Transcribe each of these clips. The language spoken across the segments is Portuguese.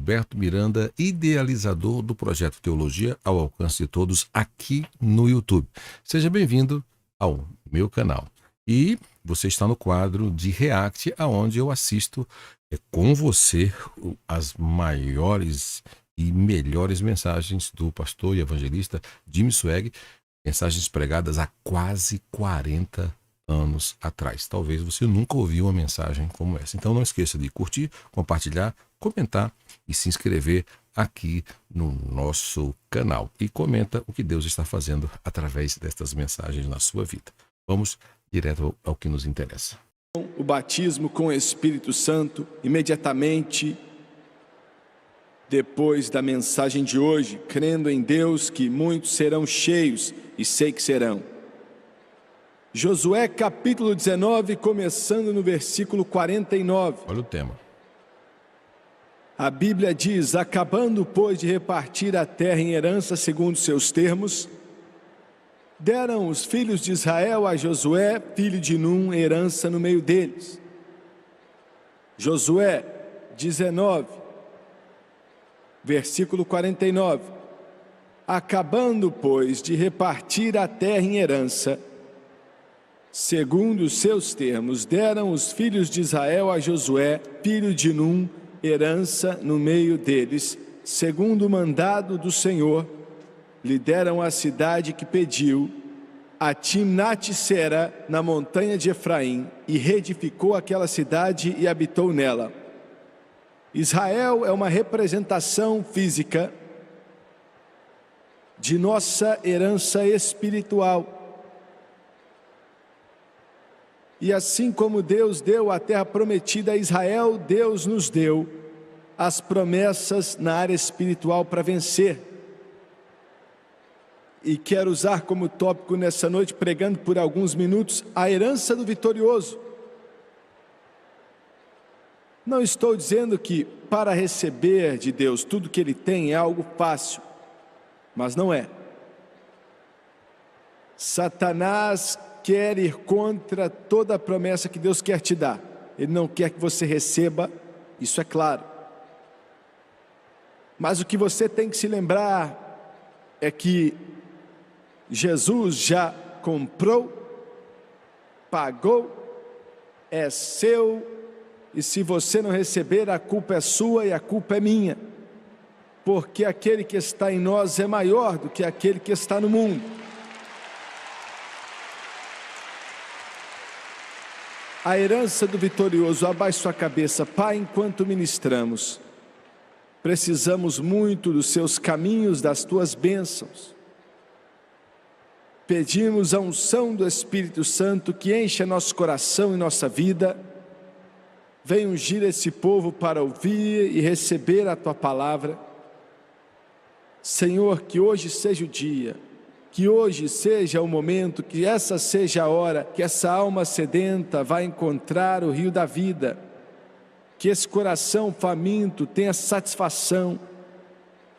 Gilberto Miranda, idealizador do projeto Teologia ao Alcance de Todos aqui no YouTube. Seja bem-vindo ao meu canal. E você está no quadro de React, onde eu assisto com você as maiores e melhores mensagens do pastor e evangelista Jimmy Swaggart, mensagens pregadas há quase 40 anos atrás. Talvez você nunca ouviu uma mensagem como essa. Então não esqueça de curtir, compartilhar, comentar e se inscrever aqui no nosso canal. E comenta o que Deus está fazendo através destas mensagens na sua vida. Vamos direto ao que nos interessa. O batismo com o Espírito Santo, imediatamente depois da mensagem de hoje, crendo em Deus que muitos serão cheios, e sei que serão. Josué capítulo 19, começando no versículo 49. Olha o tema. A Bíblia diz: acabando, pois, de repartir a terra em herança segundo seus termos, deram os filhos de Israel a Josué, filho de Num, herança no meio deles. Josué 19, versículo 49. Acabando, pois, de repartir a terra em herança, segundo os seus termos, deram os filhos de Israel a Josué, filho de Num, herança no meio deles, segundo o mandado do Senhor, lhe deram a cidade que pediu, a Timnat-Sera, na montanha de Efraim, e reedificou aquela cidade e habitou nela. Israel é uma representação física de nossa herança espiritual. E assim como Deus deu a terra prometida a Israel, Deus nos deu as promessas na área espiritual para vencer. E quero usar como tópico nessa noite, pregando por alguns minutos, a herança do vitorioso. Não estou dizendo que para receber de Deus tudo que Ele tem é algo fácil, mas não é. Satanás quer ir contra toda a promessa que Deus quer te dar. Ele não quer que você receba, isso é claro. Mas o que você tem que se lembrar é que Jesus já comprou, pagou, é seu, e se você não receber, a culpa é sua e a culpa é minha. Porque aquele que está em nós é maior do que aquele que está no mundo. A herança do vitorioso, abaixe sua cabeça. Pai, enquanto ministramos, precisamos muito dos seus caminhos, das tuas bênçãos. Pedimos a unção do Espírito Santo que encha nosso coração e nossa vida. Vem ungir esse povo para ouvir e receber a tua palavra. Senhor, que hoje seja o dia, que hoje seja o momento, que essa seja a hora, que essa alma sedenta vai encontrar o rio da vida, que esse coração faminto tenha satisfação,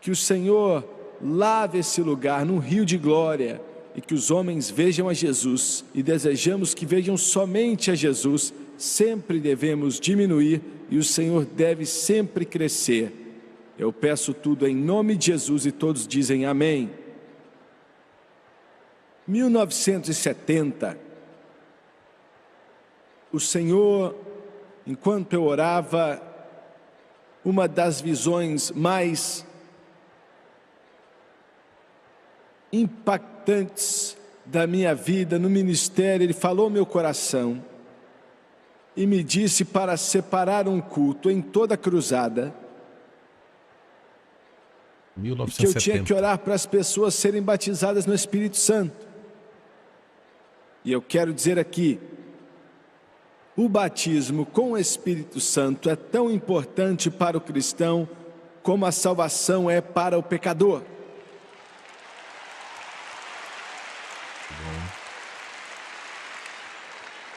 que o Senhor lave esse lugar num rio de glória, e que os homens vejam a Jesus, e desejamos que vejam somente a Jesus. Sempre devemos diminuir, e o Senhor deve sempre crescer. Eu peço tudo em nome de Jesus, e todos dizem amém. 1970, o Senhor, enquanto eu orava, uma das visões mais impactantes da minha vida no ministério, Ele falou ao meu coração e me disse para separar um culto em toda a cruzada, 1970. que eu tinha que orar para as pessoas serem batizadas no Espírito Santo. E eu quero dizer aqui, o batismo com o Espírito Santo é tão importante para o cristão como a salvação é para o pecador.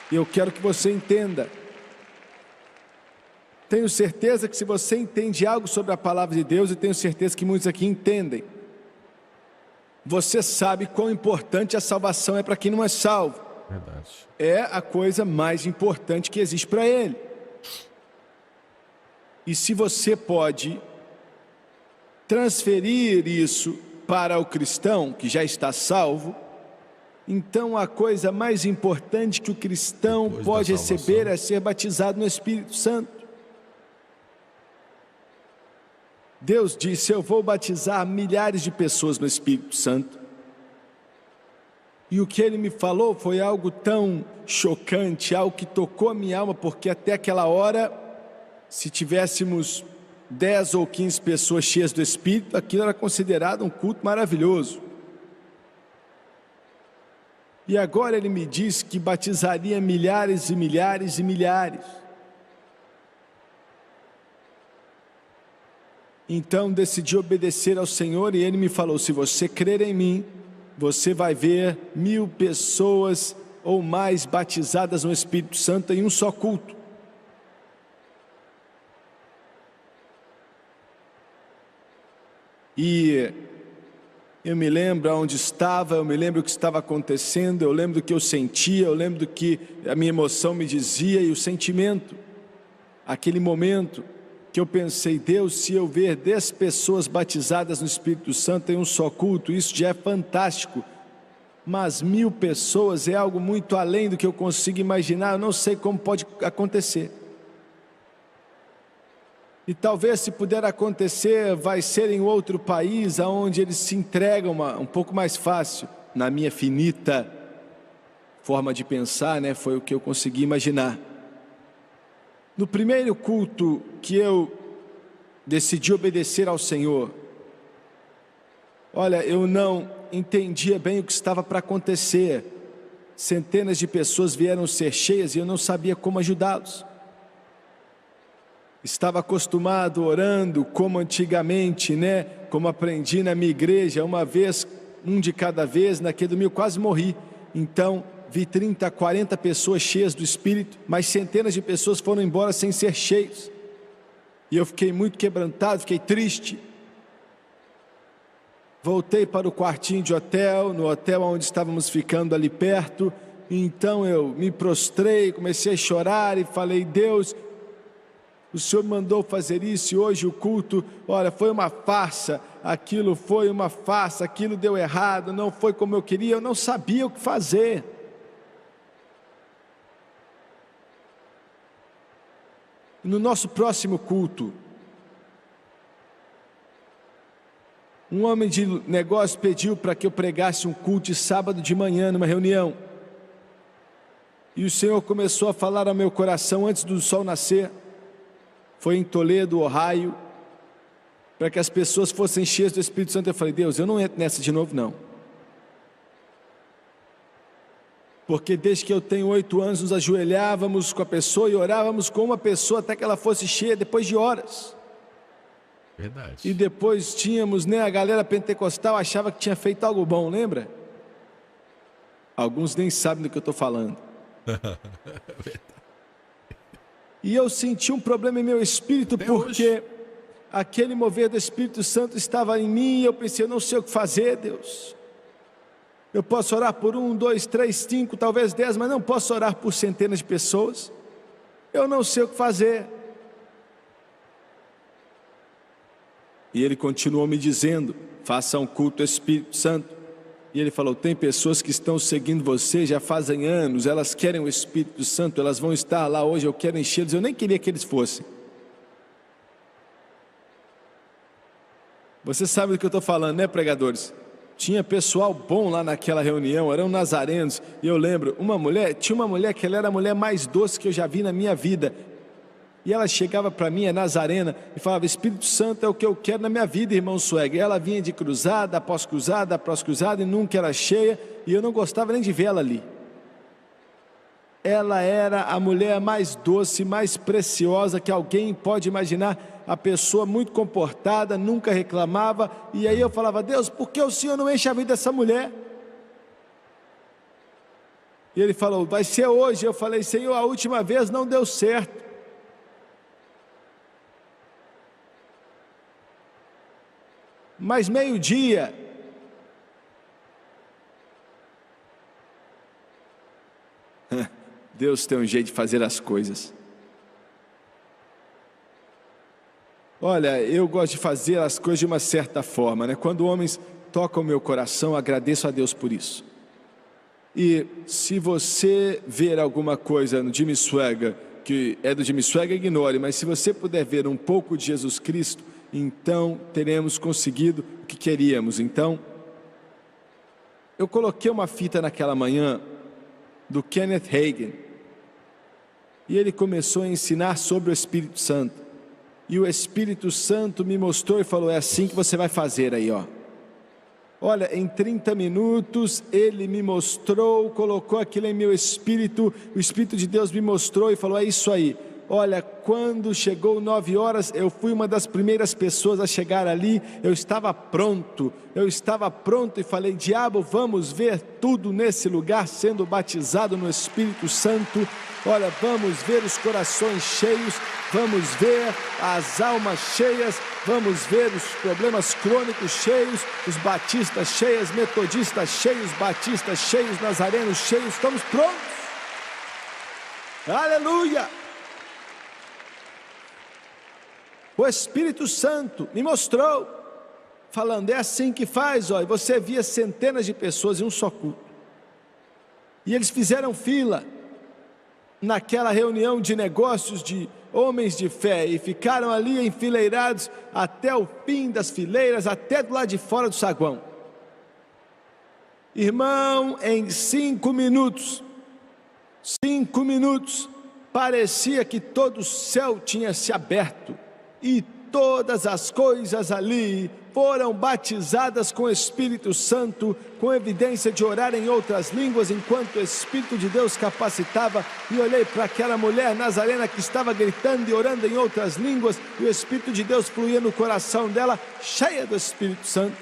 E eu quero que você entenda. Tenho certeza que se você entende algo sobre a palavra de Deus, e tenho certeza que muitos aqui entendem, você sabe quão importante a salvação é para quem não é salvo. Verdade. É a coisa mais importante que existe para ele. E se você pode transferir isso para o cristão que já está salvo, então a coisa mais importante que o cristão pode receber é ser batizado no Espírito Santo. Deus disse: eu vou batizar milhares de pessoas no Espírito Santo. E o que Ele me falou foi algo tão chocante, algo que tocou a minha alma, porque até aquela hora, se tivéssemos 10 ou 15 pessoas cheias do Espírito, aquilo era considerado um culto maravilhoso. E agora Ele me diz que batizaria milhares e milhares e milhares. Então decidi obedecer ao Senhor, e Ele me falou: se você crer em mim, você vai ver 1000 pessoas ou mais batizadas no Espírito Santo em um só culto. E eu me lembro onde estava, eu me lembro o que estava acontecendo, eu lembro do que eu sentia, eu lembro do que a minha emoção me dizia e o sentimento. Aquele momento que eu pensei: Deus, se eu ver 10 pessoas batizadas no Espírito Santo em um só culto, isso já é fantástico. Mas 1000 pessoas é algo muito além do que eu consigo imaginar, eu não sei como pode acontecer. E talvez, se puder acontecer, vai ser em outro país, onde eles se entregam um pouco mais fácil. Na minha finita forma de pensar, né, foi o que eu consegui imaginar. No primeiro culto que eu decidi obedecer ao Senhor, olha, eu não entendia bem o que estava para acontecer. Centenas de pessoas vieram ser cheias e eu não sabia como ajudá-los. Estava acostumado orando como antigamente, né? Como aprendi na minha igreja, uma vez, um de cada vez. Naquele domingo quase morri. Então vi 30, 40 pessoas cheias do Espírito, mas centenas de pessoas foram embora sem ser cheios. E eu fiquei muito quebrantado, fiquei triste. Voltei para o quartinho de hotel, no hotel onde estávamos ficando ali perto. Então eu me prostrei, comecei a chorar e falei: Deus, o Senhor mandou fazer isso, e hoje o culto, olha, foi uma farsa. Aquilo foi uma farsa, aquilo deu errado, não foi como eu queria, eu não sabia o que fazer. No nosso próximo culto, um homem de negócio pediu para que eu pregasse um culto de sábado de manhã, numa reunião. E o Senhor começou a falar ao meu coração antes do sol nascer. Foi em Toledo, Ohio, para que as pessoas fossem cheias do Espírito Santo. Eu falei: Deus, eu não entro nessa de novo não. Porque desde que eu tenho 8 anos, nos ajoelhávamos com a pessoa e orávamos com uma pessoa até que ela fosse cheia, depois de horas. Verdade. E depois tínhamos, né, a galera pentecostal achava que tinha feito algo bom, lembra? Alguns nem sabem do que eu estou falando. E eu senti um problema em meu espírito, até porque hoje aquele mover do Espírito Santo estava em mim, e eu pensei: eu não sei o que fazer, Deus. Eu posso orar por 1, 2, 3, 5, talvez 10, mas não posso orar por centenas de pessoas. Eu não sei o que fazer. E ele continuou me dizendo: faça um culto ao Espírito Santo. E ele falou: tem pessoas que estão seguindo você já fazem anos, elas querem o Espírito Santo, elas vão estar lá hoje, eu quero enchê-los. Eu nem queria que eles fossem. Você sabe do que eu estou falando, né, pregadores? Tinha pessoal bom lá naquela reunião, eram nazarenos. E eu lembro, tinha uma mulher que ela era a mulher mais doce que eu já vi na minha vida. E ela chegava para mim, a nazarena, e falava: Espírito Santo é o que eu quero na minha vida, irmão Sweg. E ela vinha de cruzada após cruzada, e nunca era cheia, e eu não gostava nem de ver ela ali. Ela era a mulher mais doce, mais preciosa que alguém pode imaginar. A pessoa muito comportada, nunca reclamava. E aí eu falava: Deus, por que o Senhor não enche a vida dessa mulher? E ele falou: vai ser hoje. Eu falei: Senhor, a última vez não deu certo. Mas meio-dia, Deus tem um jeito de fazer as coisas. Olha, eu gosto de fazer as coisas de uma certa forma, né? Quando homens tocam o meu coração, agradeço a Deus por isso. E se você ver alguma coisa no Jimmy Swaggart, que é do Jimmy Swaggart, ignore, mas se você puder ver um pouco de Jesus Cristo, então teremos conseguido o que queríamos. Então, eu coloquei uma fita naquela manhã do Kenneth Hagin, e ele começou a ensinar sobre o Espírito Santo, e o Espírito Santo me mostrou e falou: é assim que você vai fazer aí, ó. Olha, em 30 minutos ele me mostrou, colocou aquilo em meu espírito, o Espírito de Deus me mostrou e falou: é isso aí. Olha, quando chegou 9 horas, eu fui uma das primeiras pessoas a chegar ali, eu estava pronto e falei: diabo, vamos ver tudo nesse lugar sendo batizado no Espírito Santo. Olha, vamos ver os corações cheios, vamos ver as almas cheias, vamos ver os problemas crônicos cheios, os batistas cheios, metodistas cheios, batistas cheios, nazarenos cheios. Estamos prontos. Aleluia! O Espírito Santo me mostrou, falando: é assim que faz, ó. E você via centenas de pessoas em um só culto, e eles fizeram fila naquela reunião de negócios de homens de fé, e ficaram ali enfileirados até o fim das fileiras, até do lado de fora do saguão. Irmão, em 5 minutos, parecia que todo o céu tinha se aberto, e todas as coisas ali foram batizadas com o Espírito Santo, com evidência de orar em outras línguas, enquanto o Espírito de Deus capacitava. E olhei para aquela mulher nazarena que estava gritando e orando em outras línguas, e o Espírito de Deus fluía no coração dela, cheia do Espírito Santo.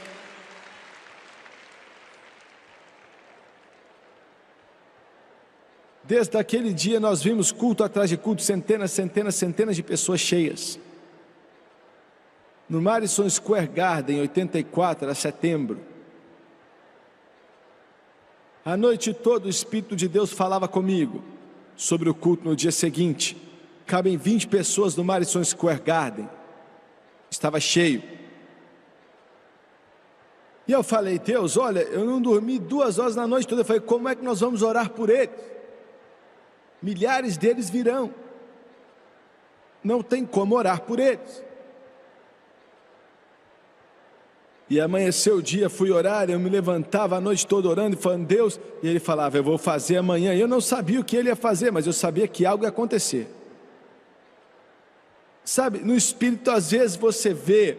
Desde aquele dia nós vimos culto atrás de culto, centenas de pessoas cheias. No Madison Square Garden, em 84, era setembro. A noite toda o Espírito de Deus falava comigo sobre o culto no dia seguinte. Cabem 20 pessoas no Madison Square Garden. Estava cheio. E eu falei: Deus, olha, eu não dormi 2 horas na noite toda. Eu falei: como é que nós vamos orar por eles? Milhares deles virão. Não tem como orar por eles. E amanheceu o dia, fui orar, eu me levantava a noite toda orando e falando: Deus, e ele falava: eu vou fazer amanhã. E eu não sabia o que ele ia fazer, mas eu sabia que algo ia acontecer. Sabe, no Espírito às vezes você vê,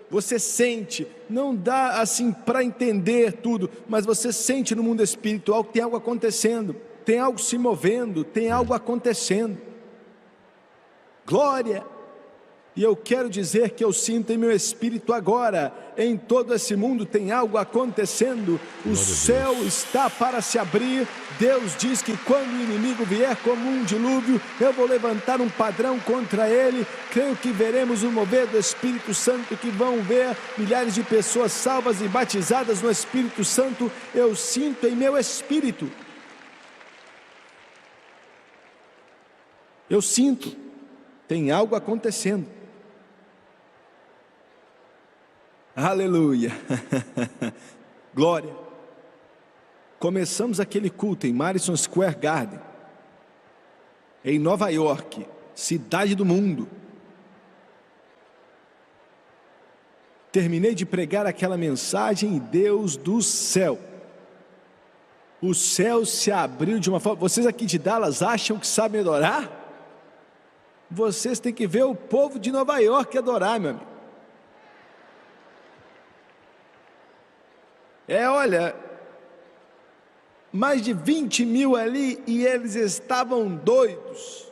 você sente, não dá assim para entender tudo, mas você sente no mundo espiritual que tem algo acontecendo, tem algo se movendo, tem algo acontecendo. Glória! E eu quero dizer que eu sinto em meu espírito agora, em todo esse mundo tem algo acontecendo, o céu está para se abrir. Deus diz que quando o inimigo vier como um dilúvio, eu vou levantar um padrão contra ele. Creio que veremos o mover do Espírito Santo, que vão ver milhares de pessoas salvas e batizadas no Espírito Santo. Eu sinto em meu espírito. Eu sinto, tem algo acontecendo. Aleluia, glória. Começamos aquele culto em Madison Square Garden, em Nova York, cidade do mundo. Terminei de pregar aquela mensagem e Deus do céu, o céu se abriu de uma forma. Vocês aqui de Dallas acham que sabem adorar? Vocês têm que ver o povo de Nova York adorar, meu amigo. Olha, mais de 20 mil ali, e eles estavam doidos.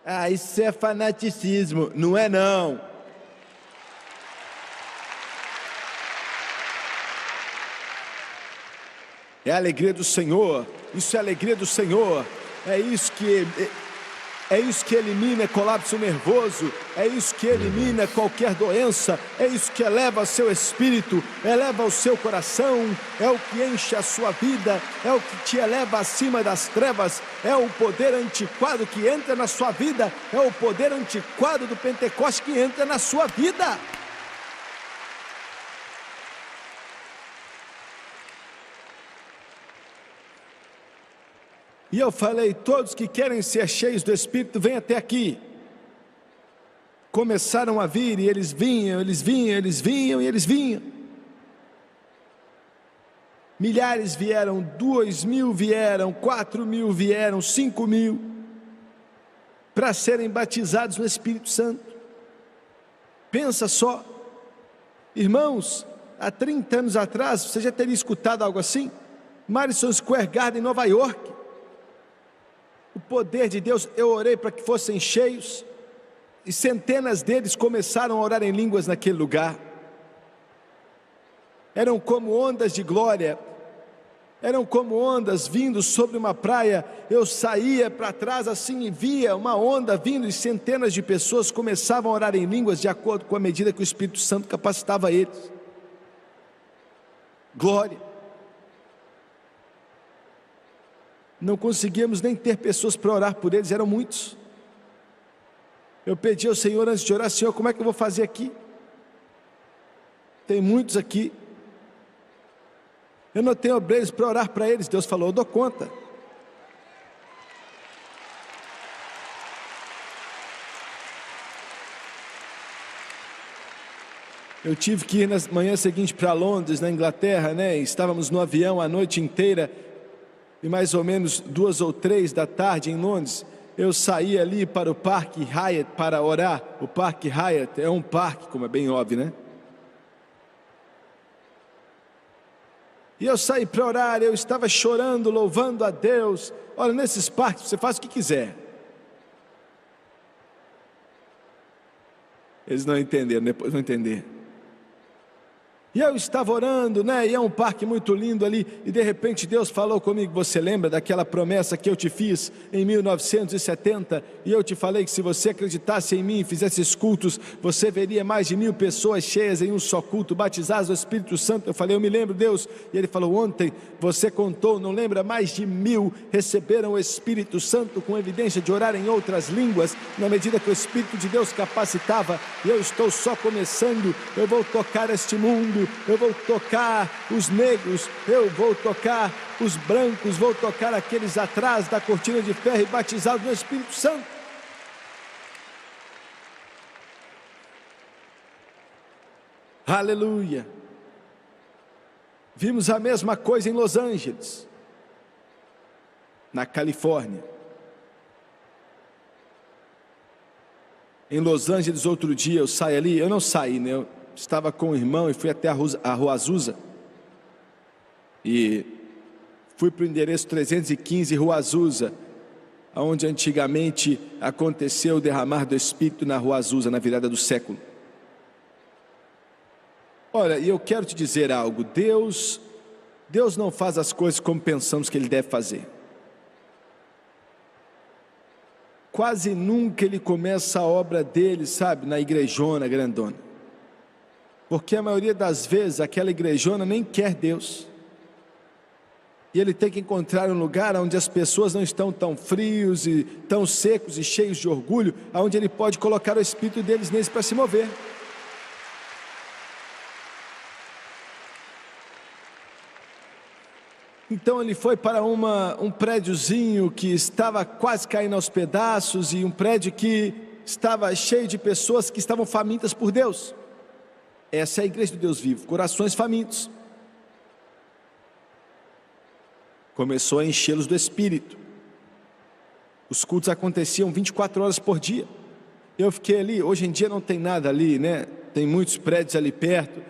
Ah, isso é fanaticismo. Não é não. É a alegria do Senhor. Isso é a alegria do Senhor. É isso que É isso que elimina colapso nervoso, é isso que elimina qualquer doença, é isso que eleva seu espírito, eleva o seu coração, é o que enche a sua vida, é o que te eleva acima das trevas, é o poder antiquado que entra na sua vida, é o poder antiquado do Pentecoste que entra na sua vida. E eu falei, todos que querem ser cheios do Espírito, vêm até aqui. Começaram a vir e eles vinham, eles vinham, eles vinham e eles vinham. Milhares vieram, 2.000 vieram, 4.000 vieram, 5.000, para serem batizados no Espírito Santo. Pensa só, irmãos, há 30 anos atrás, você já teria escutado algo assim? Madison Square Garden, Nova York. O poder de Deus, eu orei para que fossem cheios, e centenas deles começaram a orar em línguas naquele lugar. Eram como ondas de glória, eram como ondas vindo sobre uma praia. Eu saía para trás assim e via uma onda vindo, e centenas de pessoas começavam a orar em línguas de acordo com a medida que o Espírito Santo capacitava eles. Glória. Não conseguíamos nem ter pessoas para orar por eles, eram muitos. Eu pedi ao Senhor antes de orar, Senhor, como é que eu vou fazer aqui? Tem muitos aqui. Eu não tenho obreiros para orar para eles. Deus falou, eu dou conta. Eu tive que ir na manhã seguinte para Londres, na Inglaterra, né? Estávamos no avião a noite inteira. E mais ou menos 2 ou 3 da tarde em Londres, eu saí ali para o Parque Hyatt para orar. O Parque Hyatt é um parque, como é bem óbvio, né? E eu saí para orar, eu estava chorando, louvando a Deus. Olha, nesses parques você faz o que quiser. Eles não entenderam, depois vão entender. E eu estava orando, né? E é um parque muito lindo ali. E de repente Deus falou comigo. Você lembra daquela promessa que eu te fiz em 1970? E eu te falei que se você acreditasse em mim e fizesse esses cultos, você veria mais de 1.000 pessoas cheias em um só culto, batizadas no Espírito Santo. Eu falei, eu me lembro, Deus. E ele falou, ontem você contou, não lembra? Mais de 1.000 receberam o Espírito Santo com evidência de orar em outras línguas, na medida que o Espírito de Deus capacitava. E eu estou só começando. Eu vou tocar este mundo. Eu vou tocar os negros, eu vou tocar os brancos, vou tocar aqueles atrás da cortina de ferro e batizados no Espírito Santo. Aleluia. Vimos a mesma coisa em Los Angeles, na Califórnia. Em Los Angeles, outro dia eu saí ali, eu não saí, né? Eu estava com o irmão e fui até a Rua Azusa. E fui para o endereço 315 Rua Azusa, onde antigamente aconteceu o derramar do Espírito na Rua Azusa, na virada do século. Olha, e eu quero te dizer algo, Deus não faz as coisas como pensamos que Ele deve fazer. Quase nunca Ele começa a obra dele, sabe, na igrejona grandona. Porque a maioria das vezes aquela igrejona nem quer Deus. E Ele tem que encontrar um lugar onde as pessoas não estão tão frios e tão secos e cheios de orgulho, onde Ele pode colocar o Espírito deles neles para se mover. Então ele foi para um prédiozinho que estava quase caindo aos pedaços, e um prédio que estava cheio de pessoas que estavam famintas por Deus. Essa é a igreja do Deus vivo, corações famintos. Começou a enchê-los do Espírito. Os cultos aconteciam 24 horas por dia. Eu fiquei ali, hoje em dia não tem nada ali, né? Tem muitos prédios ali perto,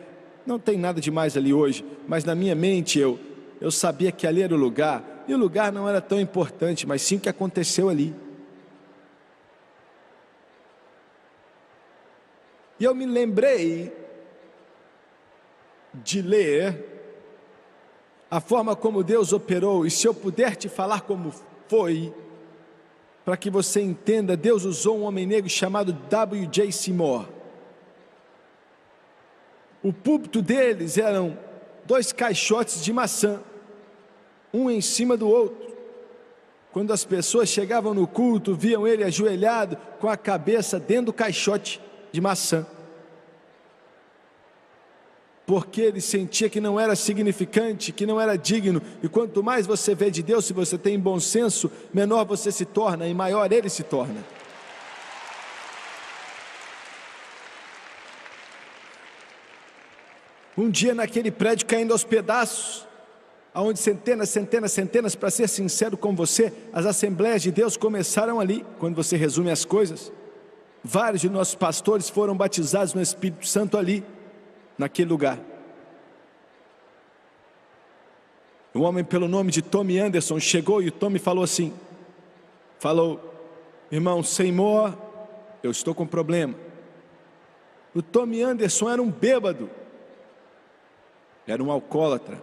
não tem nada demais ali hoje, mas na minha mente eu sabia que ali era o lugar, e o lugar não era tão importante, mas sim o que aconteceu ali. E eu me lembrei de ler a forma como Deus operou, e se eu puder te falar como foi, para que você entenda, Deus usou um homem negro chamado W.J. Seymour. O púlpito deles eram 2 caixotes de maçã, um em cima do outro. Quando as pessoas chegavam no culto, viam ele ajoelhado com a cabeça dentro do caixote de maçã. Porque ele sentia que não era significante, que não era digno. E quanto mais você vê de Deus, se você tem bom senso, menor você se torna e maior ele se torna. Um dia naquele prédio caindo aos pedaços, onde centenas, para ser sincero com você, as Assembleias de Deus começaram ali, quando você resume as coisas. Vários de nossos pastores foram batizados no Espírito Santo ali, naquele lugar. Um homem pelo nome de Tommy Anderson chegou e o Tommy falou assim, irmão Seymour, eu estou com problema. O Tommy Anderson era um bêbado, era um alcoólatra.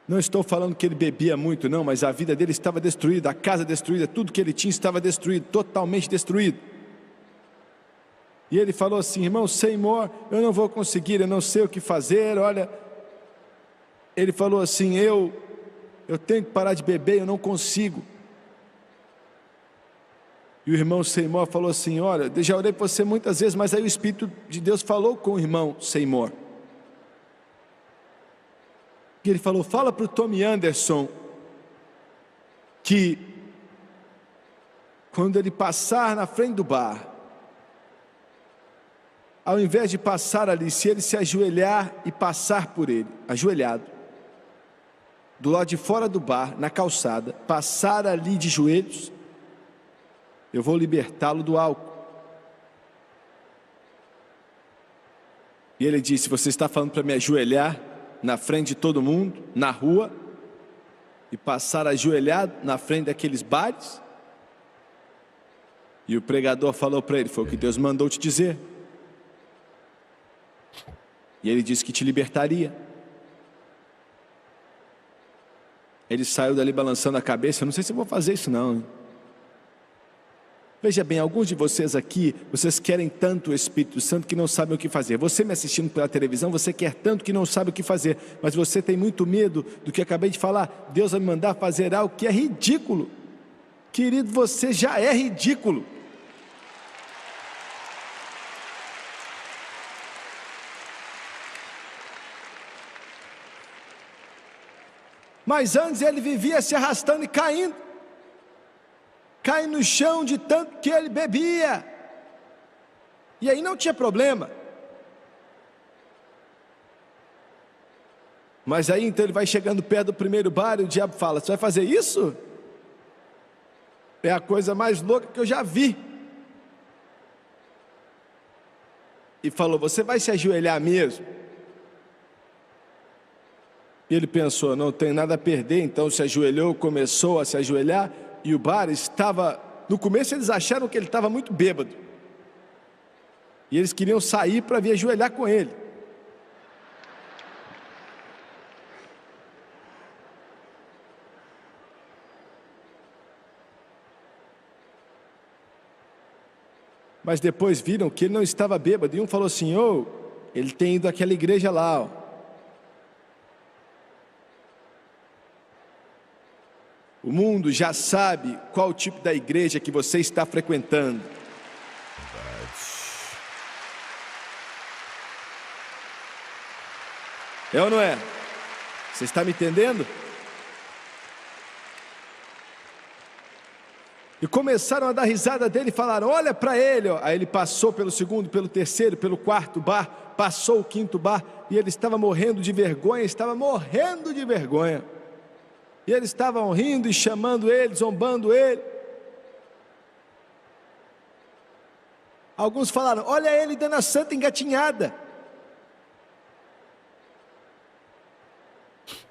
Não estou falando que ele bebia muito não, mas a vida dele estava destruída, a casa destruída, tudo que ele tinha estava destruído, totalmente destruído. E ele falou assim, irmão Seymour, eu não vou conseguir, eu não sei o que fazer, olha. Ele falou assim, eu tenho que parar de beber, eu não consigo. E o irmão Seymour falou assim, olha, eu já orei por você muitas vezes, mas aí o Espírito de Deus falou com o irmão Seymour. E ele falou, fala para o Tommy Anderson, que quando ele passar na frente do bar, ao invés de passar ali, se ele se ajoelhar e passar por ele, ajoelhado, do lado de fora do bar, na calçada, passar ali de joelhos, eu vou libertá-lo do álcool. E ele disse, você está falando para me ajoelhar na frente de todo mundo, na rua, e passar ajoelhado na frente daqueles bares? E o pregador falou para ele, foi o que Deus mandou te dizer. E ele disse que te libertaria. Ele saiu dali balançando a cabeça, eu não sei se eu vou fazer isso não. Veja bem, alguns de vocês aqui, vocês querem tanto o Espírito Santo que não sabem o que fazer. Você me assistindo pela televisão, você quer tanto que não sabe o que fazer, mas você tem muito medo do que eu acabei de falar. Deus vai me mandar fazer algo que é ridículo. Querido, você já é ridículo. Mas antes ele vivia se arrastando e caindo no chão de tanto que ele bebia, e aí não tinha problema. Mas aí então ele vai chegando perto do primeiro bar e o diabo fala, você vai fazer isso? É a coisa mais louca que eu já vi. E falou, você vai se ajoelhar mesmo? E ele pensou, não tem nada a perder, então se ajoelhou, começou a se ajoelhar, e o bar estava, no começo eles acharam que ele estava muito bêbado, e eles queriam sair para vir ajoelhar com ele. Mas depois viram que ele não estava bêbado, e um falou assim, ele tem ido àquela igreja lá, O mundo já sabe qual o tipo da igreja que você está frequentando. É ou não é? Você está me entendendo? E começaram a dar risada dele e falaram, olha para ele. Aí ele passou pelo segundo, pelo terceiro, pelo quarto bar, passou o quinto bar, e ele estava morrendo de vergonha, E eles estavam rindo e chamando ele, zombando ele. Alguns falaram, olha ele dando a santa engatinhada.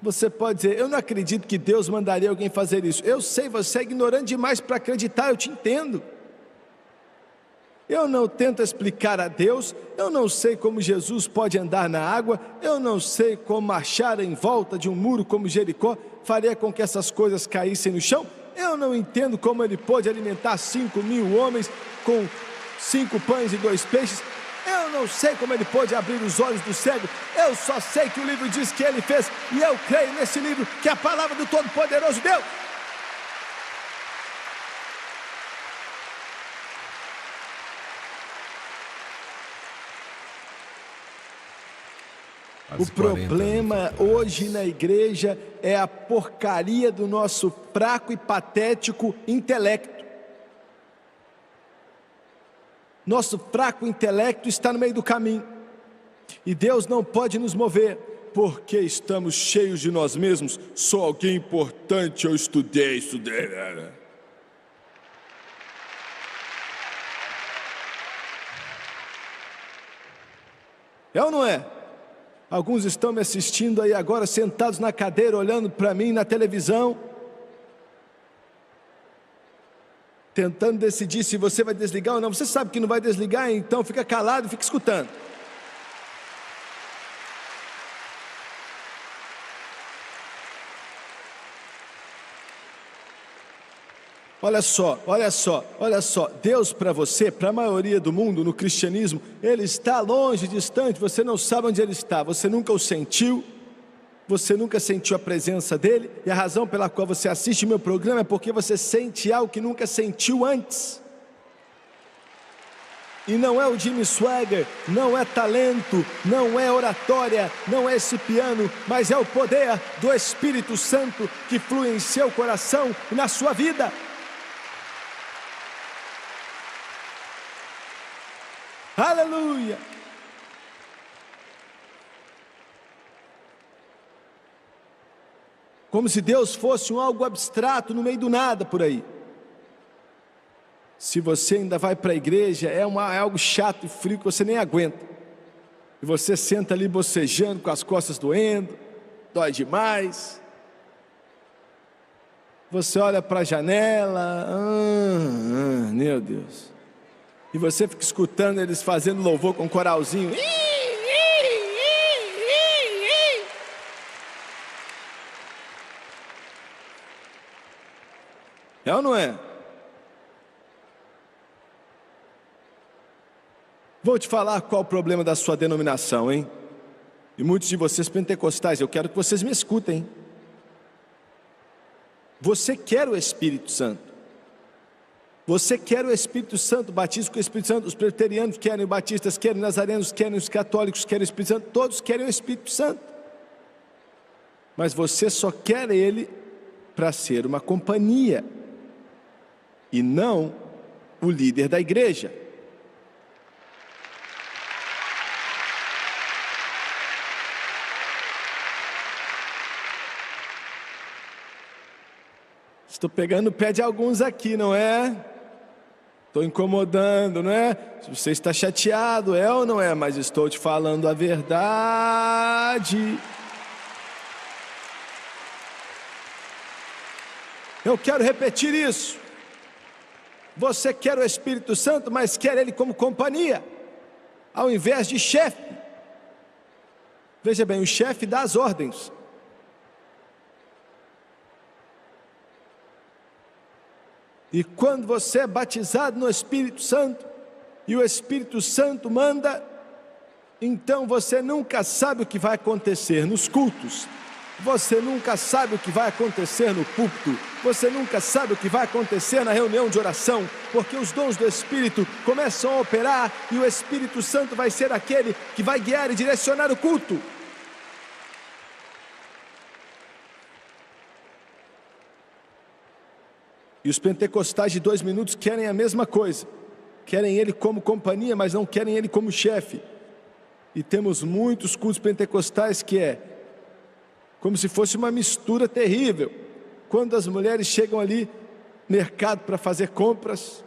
Você pode dizer, eu não acredito que Deus mandaria alguém fazer isso. Eu sei, você é ignorante demais para acreditar, eu te entendo. Eu não tento explicar a Deus, eu não sei como Jesus pode andar na água, eu não sei como marchar em volta de um muro como Jericó faria com que essas coisas caíssem no chão. Eu não entendo como ele pôde alimentar 5.000 homens com 5 pães e 2 peixes. Eu não sei como ele pôde abrir os olhos do cego. Eu só sei que o livro diz que ele fez. E eu creio nesse livro, que é a palavra do Todo-Poderoso Deus. O problema hoje na igreja é a porcaria do nosso fraco e patético intelecto. Nosso fraco intelecto está no meio do caminho. E Deus não pode nos mover, porque estamos cheios de nós mesmos. Sou alguém importante, eu estudei. É ou não é? Alguns estão me assistindo aí agora, sentados na cadeira, olhando para mim na televisão, tentando decidir se você vai desligar ou não. Você sabe que não vai desligar, então fica calado e fica escutando. Olha só, Deus para você, para a maioria do mundo no cristianismo, Ele está longe, distante, você não sabe onde Ele está, você nunca o sentiu, você nunca sentiu a presença dEle, e a razão pela qual você assiste meu programa é porque você sente algo que nunca sentiu antes. E não é o Jimmy Swagger, não é talento, não é oratória, não é esse piano, mas é o poder do Espírito Santo que flui em seu coração e na sua vida. Aleluia! Como se Deus fosse algo abstrato no meio do nada por aí. Se você ainda vai para a igreja, é algo chato e frio que você nem aguenta. E você senta ali bocejando, com as costas doendo, dói demais. Você olha para a janela, meu Deus. E você fica escutando eles fazendo louvor com um coralzinho. É ou não é? Vou te falar qual o problema da sua denominação, hein? E muitos de vocês pentecostais, eu quero que vocês me escutem, hein? Você quer o Espírito Santo. Você quer o Espírito Santo, batismo com o Espírito Santo. Os presbiterianos querem, os batistas querem, os nazarenos querem, os católicos querem o Espírito Santo. Todos querem o Espírito Santo. Mas você só quer ele para ser uma companhia e não o líder da igreja. Estou pegando o pé de alguns aqui, não é? Estou incomodando, não é? Se você está chateado, é ou não é? Mas estou te falando a verdade. Eu quero repetir isso. Você quer o Espírito Santo, mas quer Ele como companhia, ao invés de chefe. Veja bem, o chefe dá as ordens. E quando você é batizado no Espírito Santo, e o Espírito Santo manda, então você nunca sabe o que vai acontecer nos cultos, você nunca sabe o que vai acontecer no púlpito, você nunca sabe o que vai acontecer na reunião de oração, porque os dons do Espírito começam a operar, e o Espírito Santo vai ser aquele que vai guiar e direcionar o culto. E os pentecostais de 2 minutos querem a mesma coisa. Querem ele como companhia, mas não querem ele como chefe. E temos muitos cultos pentecostais que é como se fosse uma mistura terrível. Quando as mulheres chegam ali, mercado para fazer compras.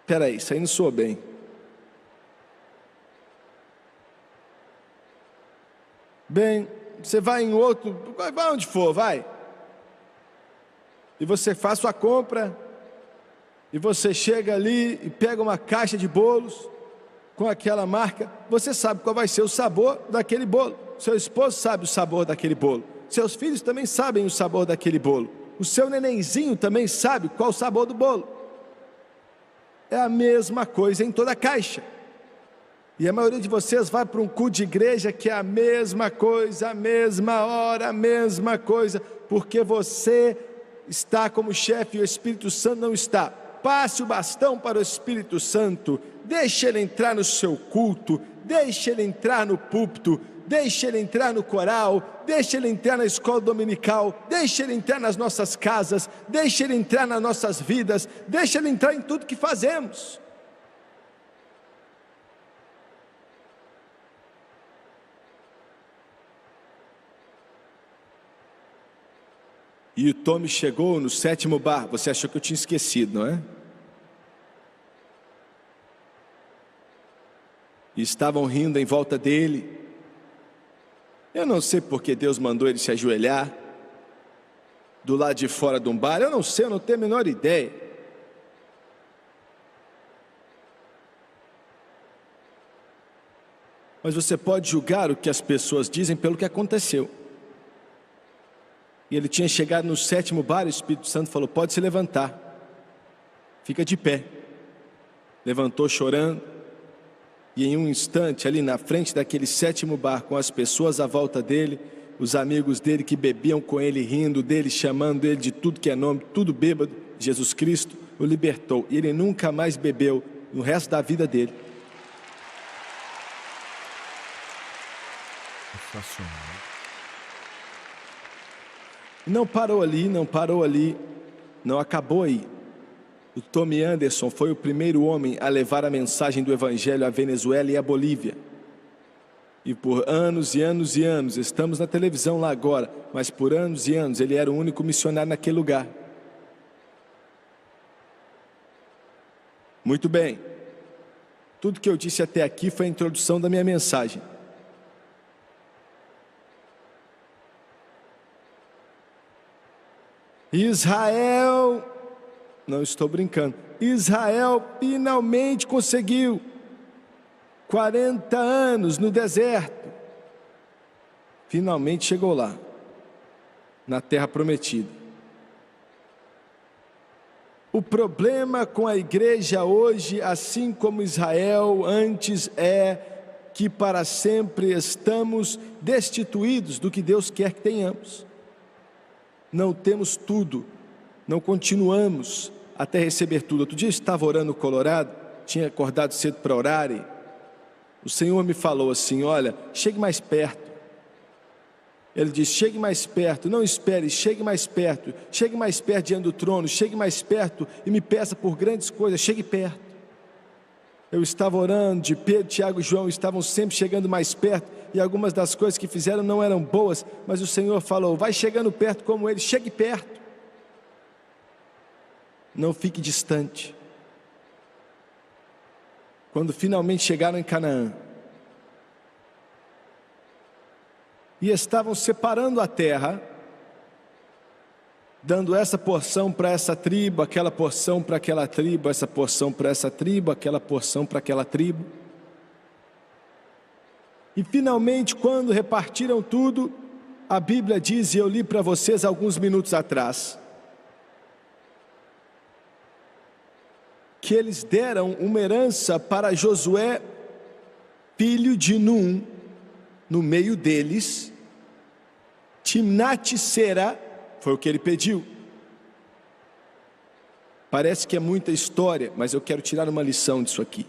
Espera aí, isso aí não soa bem. Bem, você vai em outro, vai onde for, vai. E você faz sua compra, e você chega ali e pega uma caixa de bolos com aquela marca, você sabe qual vai ser o sabor daquele bolo. seu esposo sabe o sabor daquele bolo. Seus filhos também sabem o sabor daquele bolo. O seu nenenzinho também sabe qual o sabor do bolo. É a mesma coisa em toda a caixa. E a maioria de vocês vai para um culto de igreja que é a mesma coisa, a mesma hora, a mesma coisa, porque você está como chefe e o Espírito Santo não está. Passe o bastão para o Espírito Santo, deixe ele entrar no seu culto, deixe ele entrar no púlpito, deixe ele entrar no coral, deixe ele entrar na escola dominical, deixe ele entrar nas nossas casas, deixe ele entrar nas nossas vidas, deixe ele entrar em tudo que fazemos. E o Tommy chegou no 7º bar. Você achou que eu tinha esquecido, não é? E estavam rindo em volta dele. Eu não sei porque Deus mandou ele se ajoelhar do lado de fora de um bar. Eu não sei, eu não tenho a menor ideia. Mas você pode julgar o que as pessoas dizem pelo que aconteceu. E ele tinha chegado no 7º bar, o Espírito Santo falou: pode se levantar, fica de pé. Levantou chorando, e em um instante, ali na frente daquele 7º bar, com as pessoas à volta dele, os amigos dele que bebiam com ele, rindo dele, chamando ele de tudo que é nome, tudo bêbado, Jesus Cristo o libertou. E ele nunca mais bebeu no resto da vida dele. Sensacional. Não parou ali, não parou ali, não acabou aí. O Tommy Anderson foi o primeiro homem a levar a mensagem do Evangelho à Venezuela e à Bolívia. E por anos e anos e anos, estamos na televisão lá agora, mas por anos e anos ele era o único missionário naquele lugar. Muito bem, tudo que eu disse até aqui foi a introdução da minha mensagem. Israel, não estou brincando, Israel finalmente conseguiu 40 anos no deserto, finalmente chegou lá, na terra prometida. O problema com a igreja hoje, assim como Israel antes, é que para sempre estamos destituídos do que Deus quer que tenhamos. Não temos tudo, não continuamos até receber tudo. Outro dia eu estava orando no Colorado, tinha acordado cedo para orar, e o Senhor me falou assim: olha, chegue mais perto. Ele disse: chegue mais perto, não espere, chegue mais perto diante do trono, chegue mais perto e me peça por grandes coisas, chegue perto. Eu estava orando, de Pedro, Tiago e João estavam sempre chegando mais perto, e algumas das coisas que fizeram não eram boas, mas o Senhor falou: vai chegando perto como eles, chegue perto, não fique distante. Quando finalmente chegaram em Canaã, e estavam separando a terra, dando essa porção para essa tribo, aquela porção para aquela tribo, essa porção para essa tribo, aquela porção para aquela tribo. E finalmente, quando repartiram tudo, a Bíblia diz, e eu li para vocês alguns minutos atrás, que eles deram uma herança para Josué, filho de Num, no meio deles. Timnat-Sera foi o que ele pediu. Parece que é muita história, mas eu quero tirar uma lição disso aqui.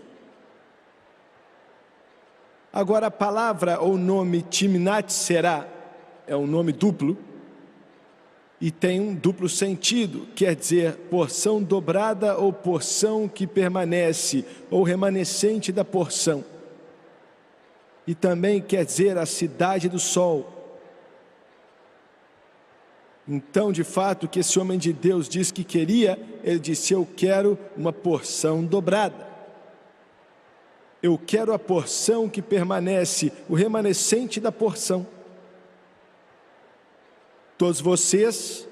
Agora, a palavra ou nome Timnat-Sera é um nome duplo e tem um duplo sentido, quer dizer porção dobrada ou porção que permanece, ou remanescente da porção. E também quer dizer a cidade do sol. Então, de fato, o que esse homem de Deus disse que queria, ele disse: eu quero uma porção dobrada. Eu quero a porção que permanece, o remanescente da porção. Todos vocês,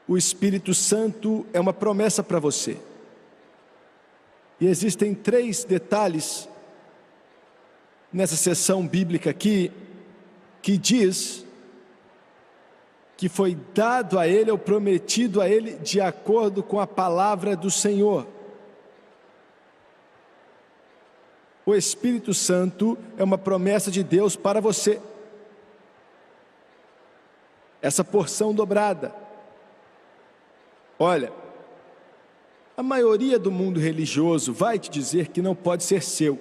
o Espírito Santo é uma promessa para você. E existem 3 detalhes nessa sessão bíblica aqui, que diz que foi dado a ele, ou prometido a ele, de acordo com a palavra do Senhor. O Espírito Santo é uma promessa de Deus para você. Essa porção dobrada. Olha, a maioria do mundo religioso vai te dizer que não pode ser seu.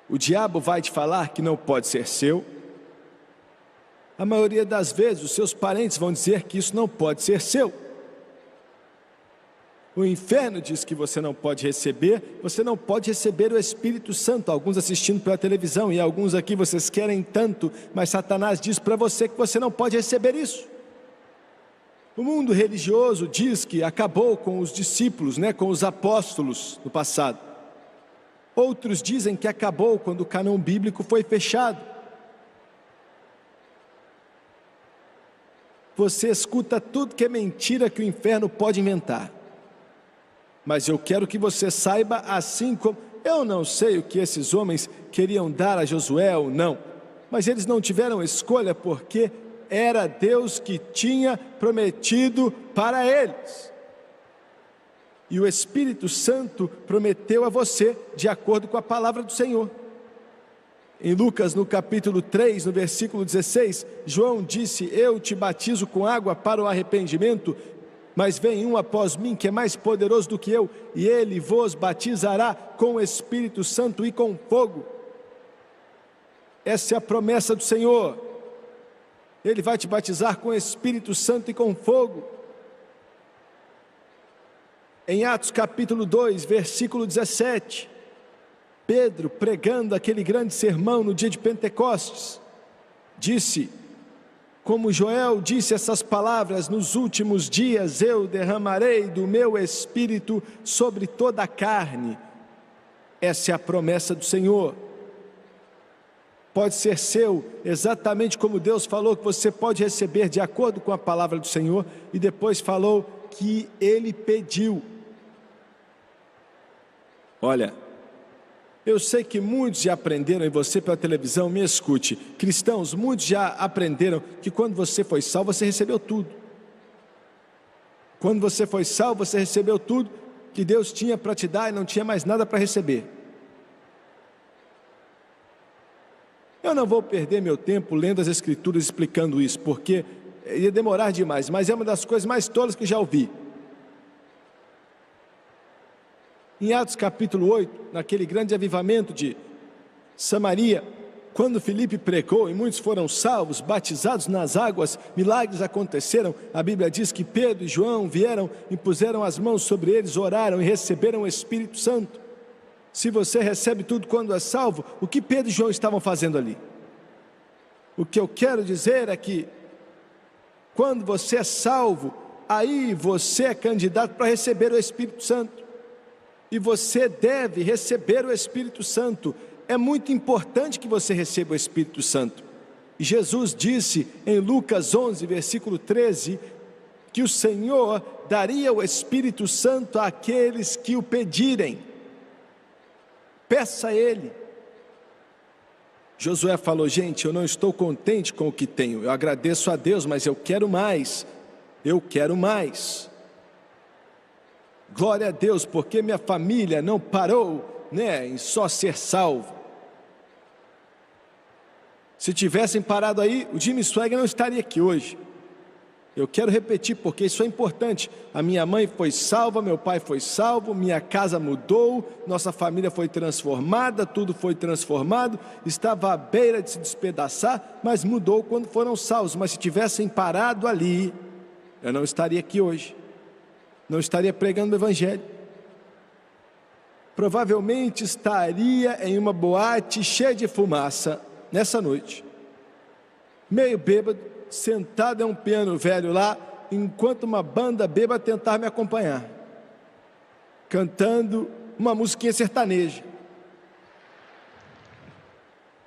O diabo vai te falar que não pode ser seu. A maioria das vezes os seus parentes vão dizer que isso não pode ser seu. O inferno diz que você não pode receber o Espírito Santo. Alguns assistindo pela televisão e alguns aqui vocês querem tanto, mas Satanás diz para você que você não pode receber isso. O mundo religioso diz que acabou com os discípulos, com os apóstolos no passado. Outros dizem que acabou quando o cânon bíblico foi fechado. Você escuta tudo que é mentira que o inferno pode inventar. Mas eu quero que você saiba, assim como... Eu não sei o que esses homens queriam dar a Josué ou não, mas eles não tiveram escolha porque era Deus que tinha prometido para eles. E o Espírito Santo prometeu a você de acordo com a palavra do Senhor. Em Lucas, no capítulo 3, no versículo 16, João disse: eu te batizo com água para o arrependimento, mas vem um após mim que é mais poderoso do que eu, e ele vos batizará com o Espírito Santo e com fogo. Essa é a promessa do Senhor. Ele vai te batizar com o Espírito Santo e com fogo. Em Atos capítulo 2, versículo 17, Pedro, pregando aquele grande sermão no dia de Pentecostes, disse: como Joel disse essas palavras, nos últimos dias eu derramarei do meu Espírito sobre toda a carne. Essa é a promessa do Senhor. Pode ser seu, exatamente como Deus falou que você pode receber de acordo com a palavra do Senhor, e depois falou que Ele pediu. Olha, eu sei que muitos já aprenderam, e você pela televisão, me escute, cristãos, muitos já aprenderam que quando você foi salvo, você recebeu tudo. Quando você foi salvo, você recebeu tudo que Deus tinha para te dar e não tinha mais nada para receber. Eu não vou perder meu tempo lendo as Escrituras explicando isso, porque ia demorar demais, mas é uma das coisas mais tolas que já ouvi. Em Atos capítulo 8, naquele grande avivamento de Samaria, quando Filipe pregou e muitos foram salvos, batizados nas águas, milagres aconteceram. A Bíblia diz que Pedro e João vieram, impuseram as mãos sobre eles, oraram e receberam o Espírito Santo. Se você recebe tudo quando é salvo, o que Pedro e João estavam fazendo ali? O que eu quero dizer é que quando você é salvo, aí você é candidato para receber o Espírito Santo. E você deve receber o Espírito Santo. É muito importante que você receba o Espírito Santo. E Jesus disse em Lucas 11, versículo 13, que o Senhor daria o Espírito Santo àqueles que o pedirem. Peça a Ele. Josué falou: gente, eu não estou contente com o que tenho. Eu agradeço a Deus, mas eu quero mais. Eu quero mais. Glória a Deus, porque minha família não parou, em só ser salvo. Se tivessem parado aí, o Jimmy Swaggart não estaria aqui hoje. Eu quero repetir, porque isso é importante. A minha mãe foi salva, meu pai foi salvo, minha casa mudou, nossa família foi transformada, tudo foi transformado, estava à beira de se despedaçar, mas mudou quando foram salvos. Mas se tivessem parado ali, eu não estaria aqui hoje. Não estaria pregando o Evangelho. Provavelmente estaria em uma boate cheia de fumaça nessa noite, meio bêbado, sentado em um piano velho lá, enquanto uma banda bêbada tentava me acompanhar, cantando uma musiquinha sertaneja.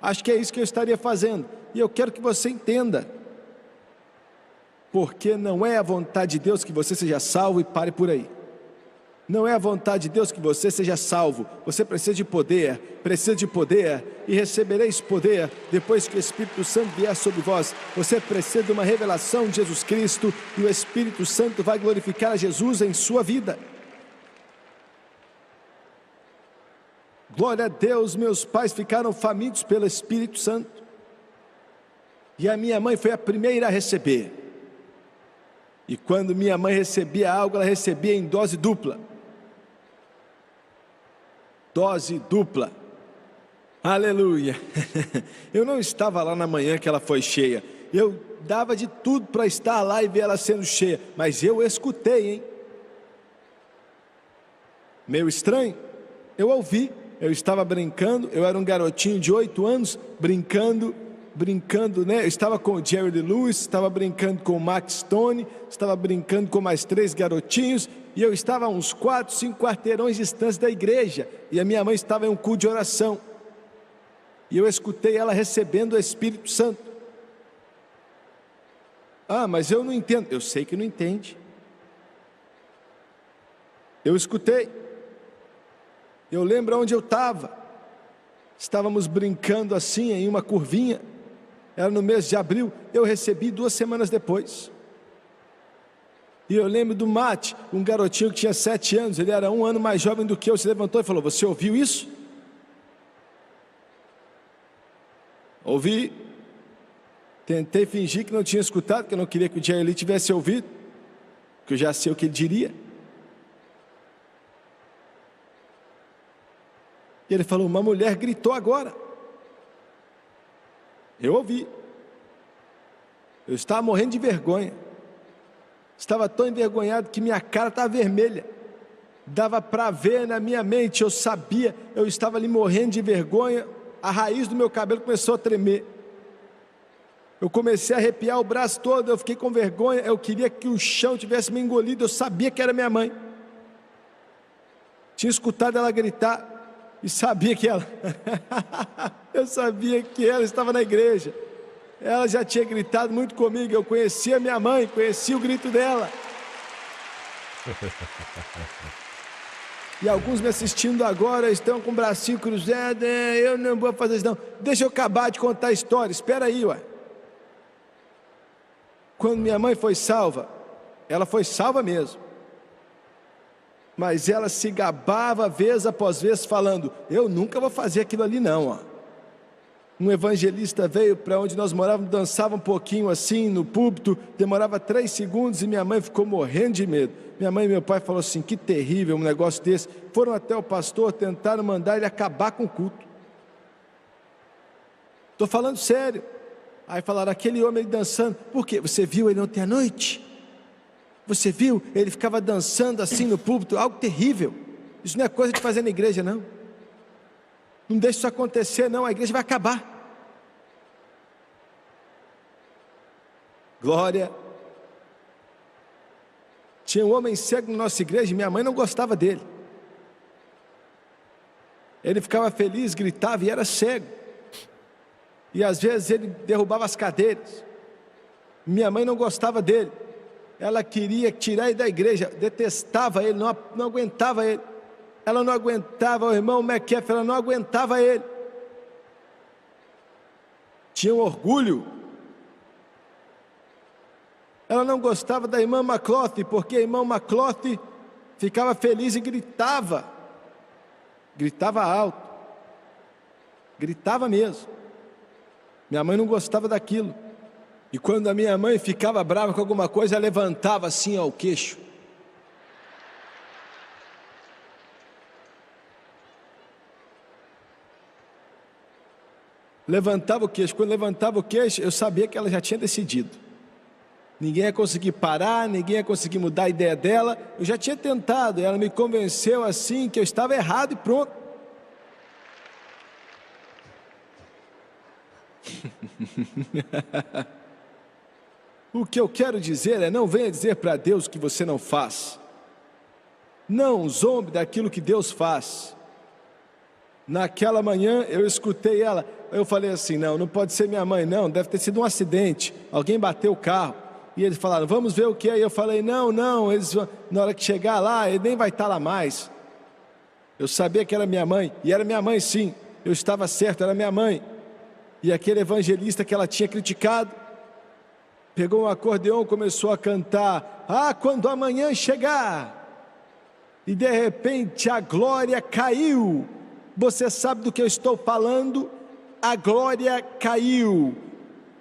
Acho que é isso que eu estaria fazendo, e eu quero que você entenda, porque não é a vontade de Deus que você seja salvo e pare por aí. Não é a vontade de Deus que você seja salvo. Você precisa de poder, e recebereis poder depois que o Espírito Santo vier sobre vós. Você precisa de uma revelação de Jesus Cristo e o Espírito Santo vai glorificar a Jesus em sua vida. Glória a Deus, meus pais ficaram famintos pelo Espírito Santo. E a minha mãe foi a primeira a receber. E quando minha mãe recebia algo, ela recebia em dose dupla. Dose dupla. Aleluia. Eu não estava lá na manhã que ela foi cheia. Eu dava de tudo para estar lá e ver ela sendo cheia. Mas eu escutei, hein? Meio estranho. Eu ouvi. Eu estava brincando. Eu era um garotinho de 8 anos, brincando, né? Eu estava com o Jerry Lee Lewis, estava brincando com o Max Stone, estava brincando com mais 3 garotinhos, e eu estava a uns 4, 5 quarteirões de distância da igreja, e a minha mãe estava em um culto de oração, e eu escutei ela recebendo o Espírito Santo. Ah, mas eu não entendo. Eu sei que não entende. Eu escutei. Eu lembro onde eu estava. Estávamos brincando assim em uma curvinha. Era no mês de abril. Eu recebi 2 semanas depois. E eu lembro do Mate, um garotinho que tinha 7 anos. Ele era 1 ano mais jovem do que eu. Se levantou e falou: você ouviu isso? Ouvi. Tentei fingir que não tinha escutado, que eu não queria que o Jerry Lee tivesse ouvido, que eu já sei o que ele diria. E ele falou: uma mulher gritou agora. Eu ouvi. Eu estava morrendo de vergonha. Estava tão envergonhado que minha cara estava vermelha. Dava para ver na minha mente, eu sabia, eu estava ali morrendo de vergonha. A raiz do meu cabelo começou a tremer. Eu comecei a arrepiar o braço todo, eu fiquei com vergonha. Eu queria que o chão tivesse me engolido. Eu sabia que era minha mãe. Tinha escutado ela gritar. E sabia que ela, eu sabia que ela estava na igreja. Ela já tinha gritado muito comigo. Eu conhecia minha mãe, conhecia o grito dela. E alguns me assistindo agora estão com o bracinho cruzado. Eu não vou fazer isso não. Deixa eu acabar de contar a história. Espera aí, ué. Quando minha mãe foi salva, ela foi salva mesmo. Mas ela se gabava vez após vez falando: eu nunca vou fazer aquilo ali não, ó. Um evangelista veio para onde nós morávamos, dançava um pouquinho assim no púlpito, demorava 3 segundos e minha mãe ficou morrendo de medo. Minha mãe e meu pai falaram assim: que terrível um negócio desse. Foram até o pastor, tentaram mandar ele acabar com o culto. Estou falando sério. Aí falaram: aquele homem ele dançando. Por quê? Você viu ele ontem à noite? Você viu? Ele ficava dançando assim no púlpito, algo terrível. Isso não é coisa de fazer na igreja, não. Não deixe isso acontecer, não. A igreja vai acabar. Glória. Tinha um homem cego na nossa igreja e minha mãe não gostava dele. Ele ficava feliz, gritava e era cego. E às vezes ele derrubava as cadeiras. Minha mãe não gostava dele. Ela queria tirar ele da igreja, detestava ele, não aguentava ele. Ela não aguentava o irmão McKeff, ela não aguentava ele. Tinha um orgulho. Ela não gostava da irmã McCloth, porque a irmã McCloth ficava feliz e gritava. Gritava alto. Gritava mesmo. Minha mãe não gostava daquilo. E quando a minha mãe ficava brava com alguma coisa, ela levantava assim ó, o queixo. Levantava o queixo. Quando levantava o queixo, eu sabia que ela já tinha decidido. Ninguém ia conseguir parar, ninguém ia conseguir mudar a ideia dela. Eu já tinha tentado, e ela me convenceu assim que eu estava errado e pronto. O que eu quero dizer é: não venha dizer para Deus que você não faz. Não zombe daquilo que Deus faz. Naquela manhã eu escutei ela. Eu falei assim: não pode ser minha mãe não, deve ter sido um acidente. Alguém bateu o carro. E eles falaram, vamos ver o que é. E eu falei, não, na hora que chegar lá, ele nem vai estar lá mais. Eu sabia que era minha mãe, e era minha mãe sim, eu estava certo, era minha mãe. E aquele evangelista que ela tinha criticado, pegou um acordeão, começou a cantar, quando amanhã chegar. E de repente a glória caiu. Você sabe do que eu estou falando? A glória caiu,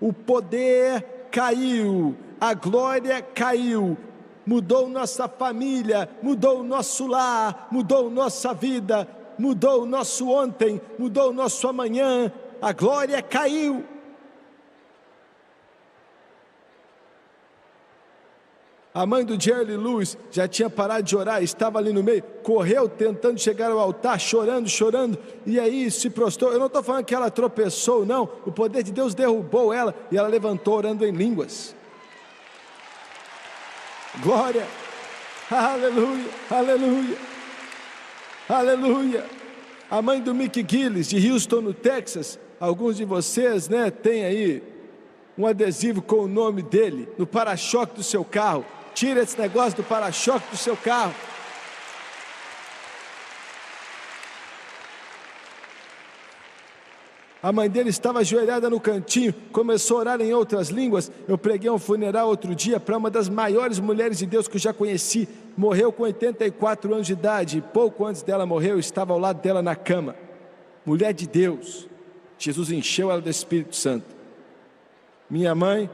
o poder caiu, a glória caiu. Mudou nossa família, mudou o nosso lar, mudou nossa vida, mudou o nosso ontem, mudou o nosso amanhã. A glória caiu. A mãe do Jerry Lewis já tinha parado de orar, estava ali no meio, correu tentando chegar ao altar, chorando, e aí se prostrou. Eu não estou falando que ela tropeçou, não, o poder de Deus derrubou ela e ela levantou orando em línguas. Glória, aleluia, aleluia, aleluia. A mãe do Mick Gillis, de Houston, no Texas, alguns de vocês, têm aí um adesivo com o nome dele no para-choque do seu carro. Tira esse negócio do para-choque do seu carro. A mãe dele estava ajoelhada no cantinho, começou a orar em outras línguas. Eu preguei um funeral outro dia para uma das maiores mulheres de Deus que eu já conheci. Morreu com 84 anos de idade, e pouco antes dela morrer, eu estava ao lado dela na cama. Mulher de Deus. Jesus encheu ela do Espírito Santo. Minha mãe,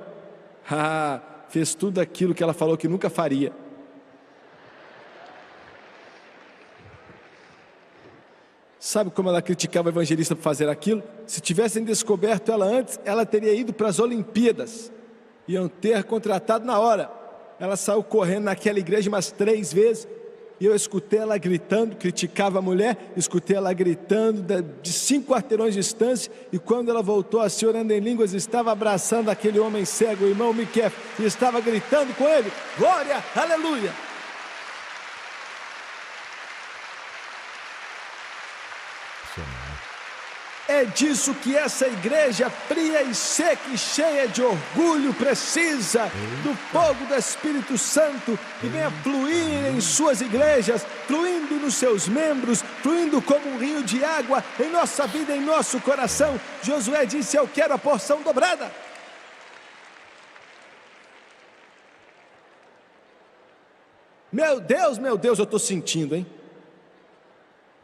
fez tudo aquilo que ela falou que nunca faria. Sabe como ela criticava o evangelista por fazer aquilo? Se tivessem descoberto ela antes, ela teria ido para as Olimpíadas. Iam ter contratado na hora. Ela saiu correndo naquela igreja umas 3 vezes. E eu escutei ela gritando, criticava a mulher, escutei ela gritando de 5 quarteirões de distância. E quando ela voltou a se orando em línguas, estava abraçando aquele homem cego, o irmão Miquel, e estava gritando com ele, glória, aleluia. É disso que essa igreja fria e seca e cheia de orgulho precisa, do fogo do Espírito Santo, que venha fluir em suas igrejas, fluindo nos seus membros, fluindo como um rio de água em nossa vida, em nosso coração. Josué disse, eu quero a porção dobrada. Meu Deus, eu estou sentindo, hein?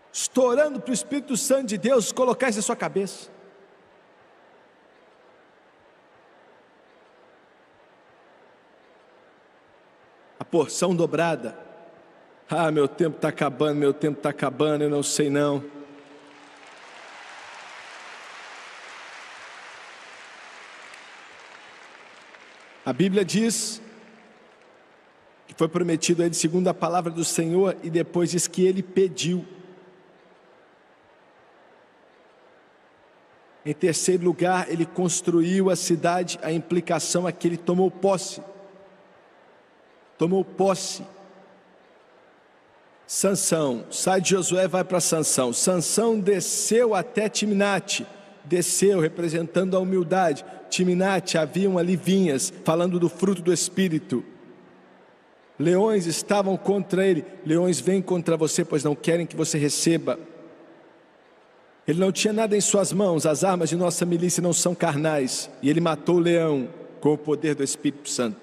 Estourando para o Espírito Santo de Deus colocar isso na sua cabeça. A porção dobrada. Meu tempo está acabando, eu não sei não. A Bíblia diz que foi prometido a ele segundo a palavra do Senhor, e depois diz que ele pediu. Em terceiro lugar, ele construiu a cidade, a implicação é que ele tomou posse. Tomou posse. Sansão, sai de Josué, vai para Sansão. Sansão desceu até Timnate, desceu representando a humildade. Timnate, haviam ali vinhas, falando do fruto do Espírito. Leões estavam contra ele. Leões vêm contra você, pois não querem que você receba. Ele não tinha nada em suas mãos, as armas de nossa milícia não são carnais. E ele matou o leão com o poder do Espírito Santo.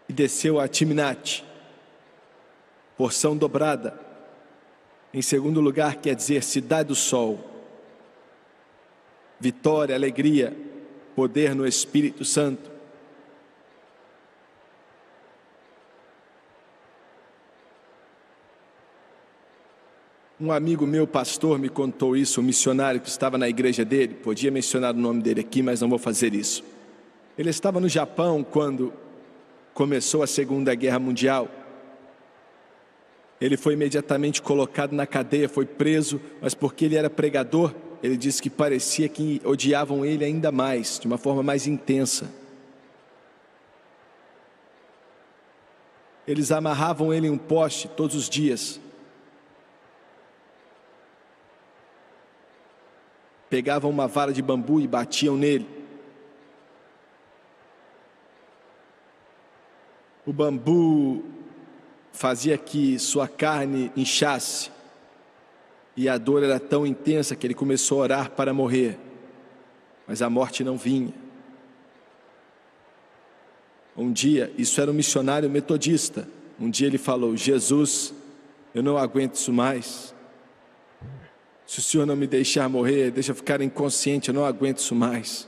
E desceu a Timnate, porção dobrada. Em segundo lugar, quer dizer cidade do sol. Vitória, alegria, poder no Espírito Santo. Um amigo meu, pastor, me contou isso, um missionário que estava na igreja dele. Podia mencionar o nome dele aqui, mas não vou fazer isso. Ele estava no Japão quando começou a Segunda Guerra Mundial. Ele foi imediatamente colocado na cadeia, foi preso, mas porque ele era pregador, ele disse que parecia que odiavam ele ainda mais, de uma forma mais intensa. Eles amarravam ele em um poste todos os dias. Pegavam uma vara de bambu e batiam nele. O bambu fazia que sua carne inchasse, e a dor era tão intensa que ele começou a orar para morrer, mas a morte não vinha. Um dia, isso era um missionário metodista, um dia ele falou: Jesus, eu não aguento isso mais. Se o Senhor não me deixar morrer, deixa eu ficar inconsciente, eu não aguento isso mais.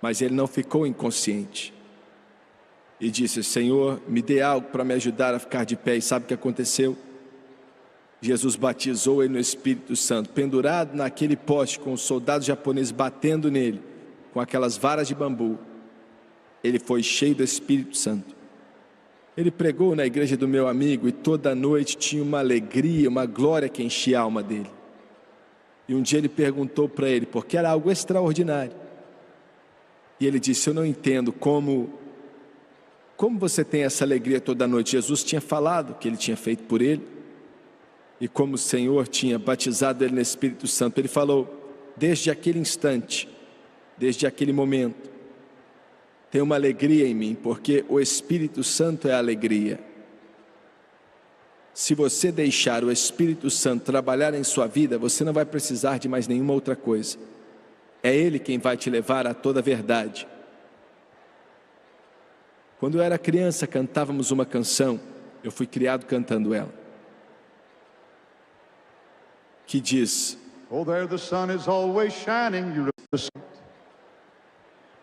Mas ele não ficou inconsciente. E disse: Senhor, me dê algo para me ajudar a ficar de pé. E sabe o que aconteceu? Jesus batizou ele no Espírito Santo, pendurado naquele poste com os soldados japoneses batendo nele, com aquelas varas de bambu. Ele foi cheio do Espírito Santo. Ele pregou na igreja do meu amigo e toda noite tinha uma alegria, uma glória que enchia a alma dele. E um dia ele perguntou para ele, porque era algo extraordinário. E ele disse: eu não entendo como você tem essa alegria toda noite. Jesus tinha falado que ele tinha feito por ele, e como o Senhor tinha batizado ele no Espírito Santo. Ele falou: desde aquele instante, desde aquele momento, tem uma alegria em mim, porque o Espírito Santo é a alegria. Se você deixar o Espírito Santo trabalhar em sua vida, você não vai precisar de mais nenhuma outra coisa. É Ele quem vai te levar a toda a verdade. Quando eu era criança, cantávamos uma canção, eu fui criado cantando ela, que diz: Oh, there the sun is always shining, you the sun.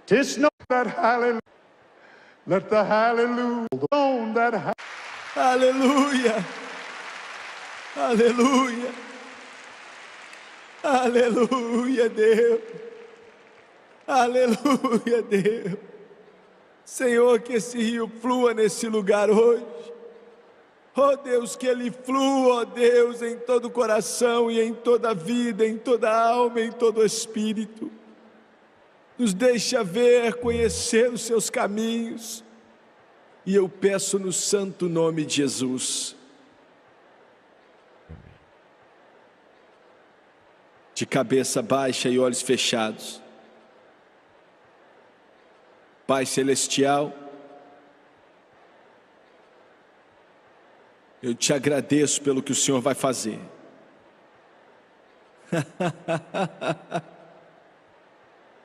'Tis not that hallelujah, let the hallelujah on that aleluia, aleluia, aleluia, Deus, aleluia, Deus. Senhor, que esse rio flua nesse lugar hoje. Oh Deus, que ele flua, oh Deus, em todo o coração e em toda a vida, em toda a alma, em todo o espírito. Nos deixa ver, conhecer os seus caminhos. E eu peço no santo nome de Jesus. De cabeça baixa e olhos fechados. Pai Celestial, eu te agradeço pelo que o Senhor vai fazer.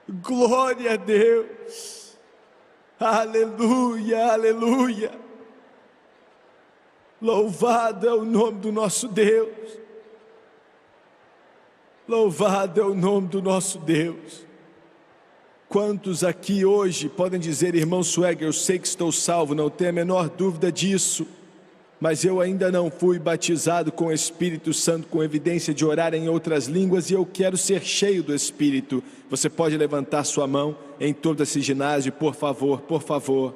Glória a Deus, aleluia, aleluia. Louvado é o nome do nosso Deus, louvado é o nome do nosso Deus. Quantos aqui hoje podem dizer: irmão Swagger, eu sei que estou salvo, não tenho a menor dúvida disso, mas eu ainda não fui batizado com o Espírito Santo, com evidência de orar em outras línguas, e eu quero ser cheio do Espírito. Você pode levantar sua mão em todo esse ginásio, por favor, por favor.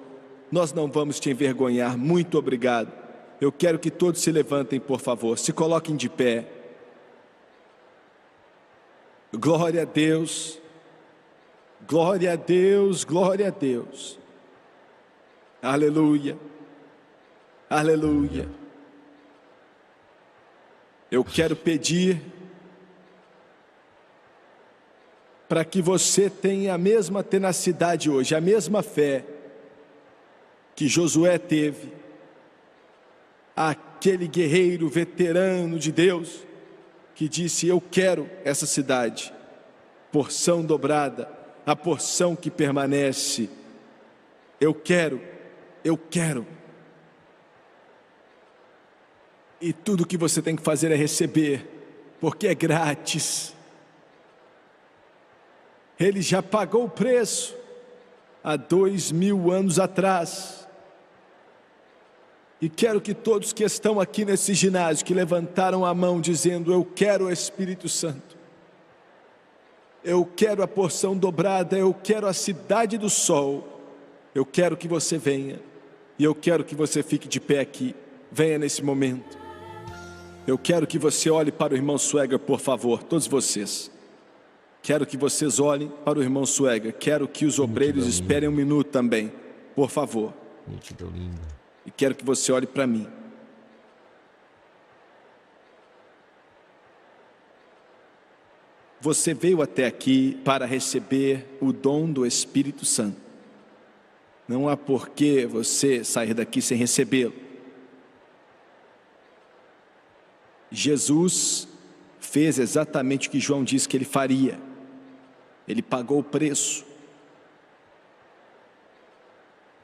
Nós não vamos te envergonhar, muito obrigado. Eu quero que todos se levantem, por favor, se coloquem de pé. Glória a Deus, glória a Deus, glória a Deus. Aleluia. Aleluia. Eu quero pedir para que você tenha a mesma tenacidade hoje, a mesma fé que Josué teve, aquele guerreiro veterano de Deus, que disse: eu quero essa cidade, porção dobrada, a porção que permanece. Eu quero. E tudo que você tem que fazer é receber, porque é grátis. Ele já pagou o preço há 2000 anos atrás. E quero que todos que estão aqui nesse ginásio, que levantaram a mão dizendo: eu quero o Espírito Santo, eu quero a porção dobrada, eu quero a cidade do sol, eu quero que você venha, e eu quero que você fique de pé aqui. Venha nesse momento. Eu quero que você olhe para o irmão Swagger, por favor, todos vocês. Quero que vocês olhem para o irmão Swagger. Quero que os obreiros esperem um minuto também, por favor. Multidão linda. E quero que você olhe para mim. Você veio até aqui para receber o dom do Espírito Santo. Não há por que você sair daqui sem recebê-lo. Jesus fez exatamente o que João disse que ele faria. Ele pagou o preço.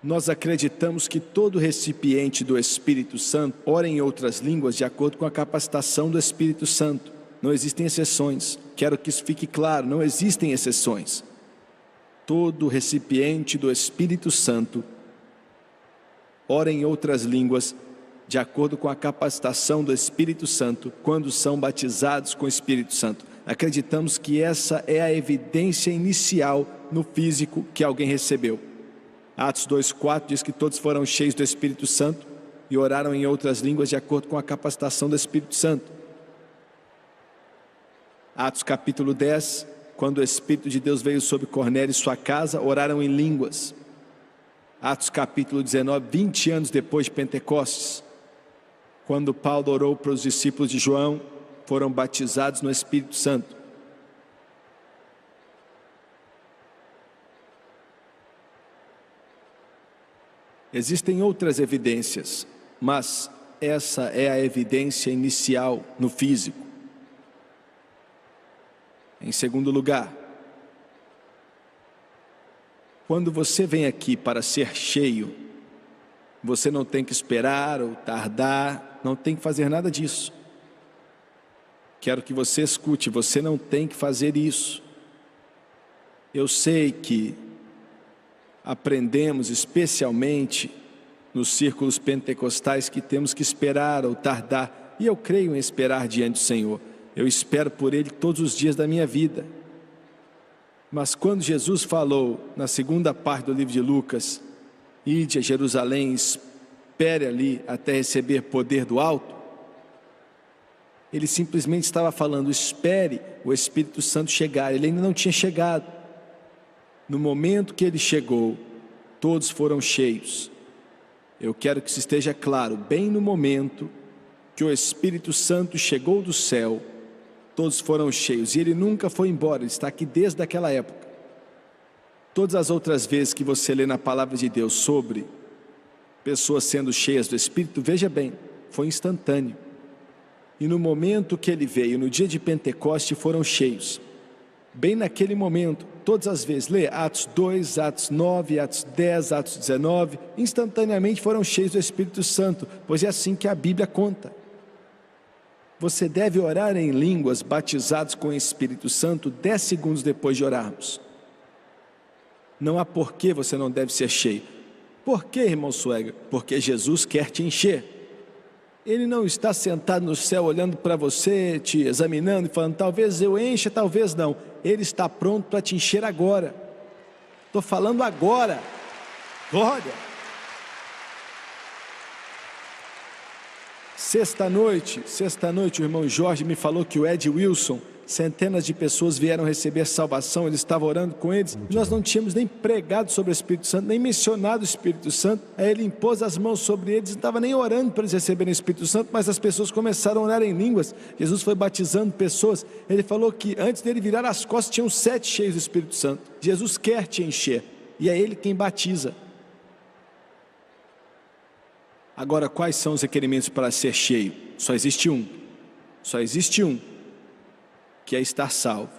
Nós acreditamos que todo recipiente do Espírito Santo ora em outras línguas de acordo com a capacitação do Espírito Santo. Não existem exceções. Quero que isso fique claro, não existem exceções. Todo recipiente do Espírito Santo ora em outras línguas de acordo com a capacitação do Espírito Santo quando são batizados com o Espírito Santo. Acreditamos que essa é a evidência inicial no físico que alguém recebeu. Atos 2,4 diz que todos foram cheios do Espírito Santo e oraram em outras línguas de acordo com a capacitação do Espírito Santo. Atos capítulo 10, quando o Espírito de Deus veio sobre Cornélio e sua casa, oraram em línguas. Atos capítulo 19, 20 anos depois de Pentecostes, quando Paulo orou para os discípulos de João, foram batizados no Espírito Santo. Existem outras evidências, mas essa é a evidência inicial no físico. Em segundo lugar, quando você vem aqui para ser cheio, você não tem que esperar ou tardar, não tem que fazer nada disso. Quero que você escute, você não tem que fazer isso. Eu sei que aprendemos especialmente nos círculos pentecostais que temos que esperar ou tardar, e eu creio em esperar diante do Senhor. Eu espero por Ele todos os dias da minha vida. Mas quando Jesus falou na segunda parte do livro de Lucas, ide a Jerusalém, espere ali até receber poder do alto, Ele simplesmente estava falando, espere o Espírito Santo chegar. Ele ainda não tinha chegado. No momento que Ele chegou, todos foram cheios. Eu quero que isso esteja claro, bem no momento que o Espírito Santo chegou do céu, todos foram cheios, e Ele nunca foi embora, Ele está aqui desde aquela época. Todas as outras vezes que você lê na palavra de Deus sobre pessoas sendo cheias do Espírito, veja bem, foi instantâneo. E no momento que Ele veio, no dia de Pentecoste, foram cheios. Bem naquele momento, todas as vezes, lê Atos 2, Atos 9, Atos 10, Atos 19, instantaneamente foram cheios do Espírito Santo, pois é assim que a Bíblia conta. Você deve orar em línguas batizados com o Espírito Santo 10 segundos depois de orarmos. Não há por que você não deve ser cheio. Por que, irmão Suega? Porque Jesus quer te encher. Ele não está sentado no céu olhando para você, te examinando e falando, talvez eu encha, talvez não. Ele está pronto para te encher agora. Estou falando agora. Glória! Sexta-noite, o irmão Jorge me falou que o Ed Wilson, centenas de pessoas vieram receber salvação, ele estava orando com eles, e nós não tínhamos nem pregado sobre o Espírito Santo, nem mencionado o Espírito Santo. Aí ele impôs as mãos sobre eles, não estava nem orando para eles receberem o Espírito Santo, mas as pessoas começaram a orar em línguas. Jesus foi batizando pessoas. Ele falou que antes dele virar as costas tinham 7 cheios do Espírito Santo. Jesus quer te encher, e é Ele quem batiza. Agora, quais são os requerimentos para ser cheio? Só existe um, que é estar salvo.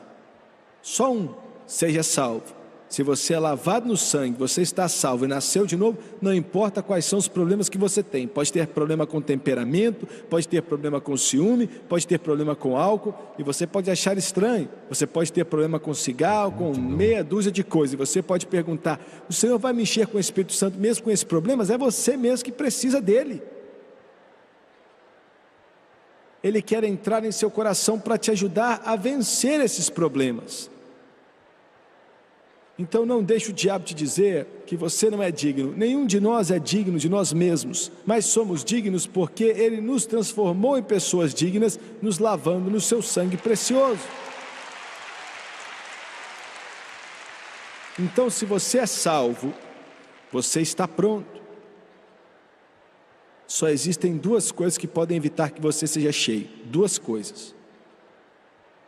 Só um, seja salvo. Se você é lavado no sangue, você está salvo e nasceu de novo, não importa quais são os problemas que você tem. Pode ter problema com temperamento, pode ter problema com ciúme, pode ter problema com álcool, e você pode achar estranho. Você pode ter problema com cigarro, com meia dúzia de coisas, e você pode perguntar, o Senhor vai me encher com o Espírito Santo mesmo com esses problemas? É você mesmo que precisa dele. Ele quer entrar em seu coração para te ajudar a vencer esses problemas. Então não deixe o diabo te dizer que você não é digno. Nenhum de nós é digno de nós mesmos, mas somos dignos porque Ele nos transformou em pessoas dignas, nos lavando no seu sangue precioso. Então, se você é salvo, você está pronto. Só existem 2 coisas que podem evitar que você seja cheio. 2 coisas.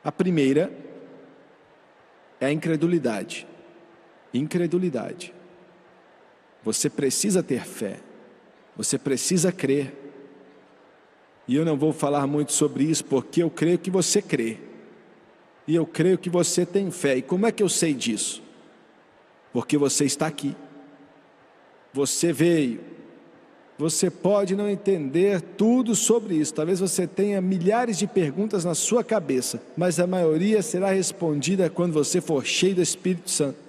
A primeira é a incredulidade. Você precisa ter fé. Você precisa crer. E eu não vou falar muito sobre isso, porque eu creio que você crê. E eu creio que você tem fé. E como é que eu sei disso? Porque você está aqui. Você veio. Você pode não entender tudo sobre isso. Talvez você tenha milhares de perguntas na sua cabeça, mas a maioria será respondida quando você for cheio do Espírito Santo.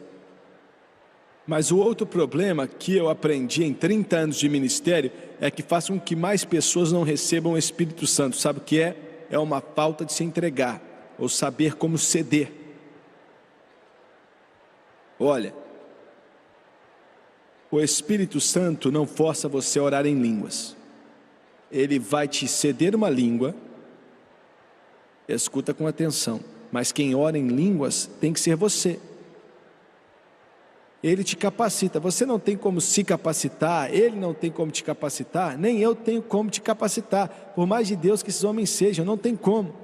Mas o outro problema que eu aprendi em 30 anos de ministério é que faz com que mais pessoas não recebam o Espírito Santo. Sabe o que é? É uma falta de se entregar, ou saber como ceder. Olha, o Espírito Santo não força você a orar em línguas. Ele vai te ceder uma língua, escuta com atenção, mas quem ora em línguas tem que ser você. Ele te capacita, você não tem como se capacitar, ele não tem como te capacitar, nem eu tenho como te capacitar, por mais de Deus que esses homens sejam, não tem como.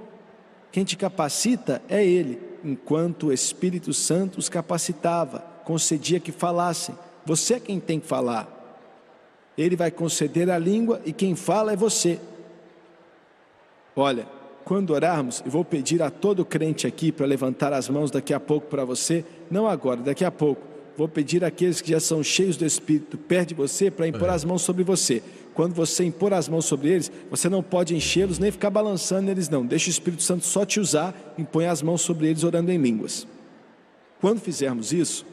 Quem te capacita é ele, enquanto o Espírito Santo os capacitava, concedia que falassem. Você é quem tem que falar. Ele vai conceder a língua e quem fala é você. Olha, quando orarmos, eu vou pedir a todo crente aqui para levantar as mãos daqui a pouco para você, não agora, daqui a pouco. Vou pedir àqueles que já são cheios do Espírito perto de você para impor as mãos sobre você. Quando você impor as mãos sobre eles, você não pode enchê-los nem ficar balançando neles não. Deixa o Espírito Santo só te usar, impõe as mãos sobre eles orando em línguas. Quando fizermos isso,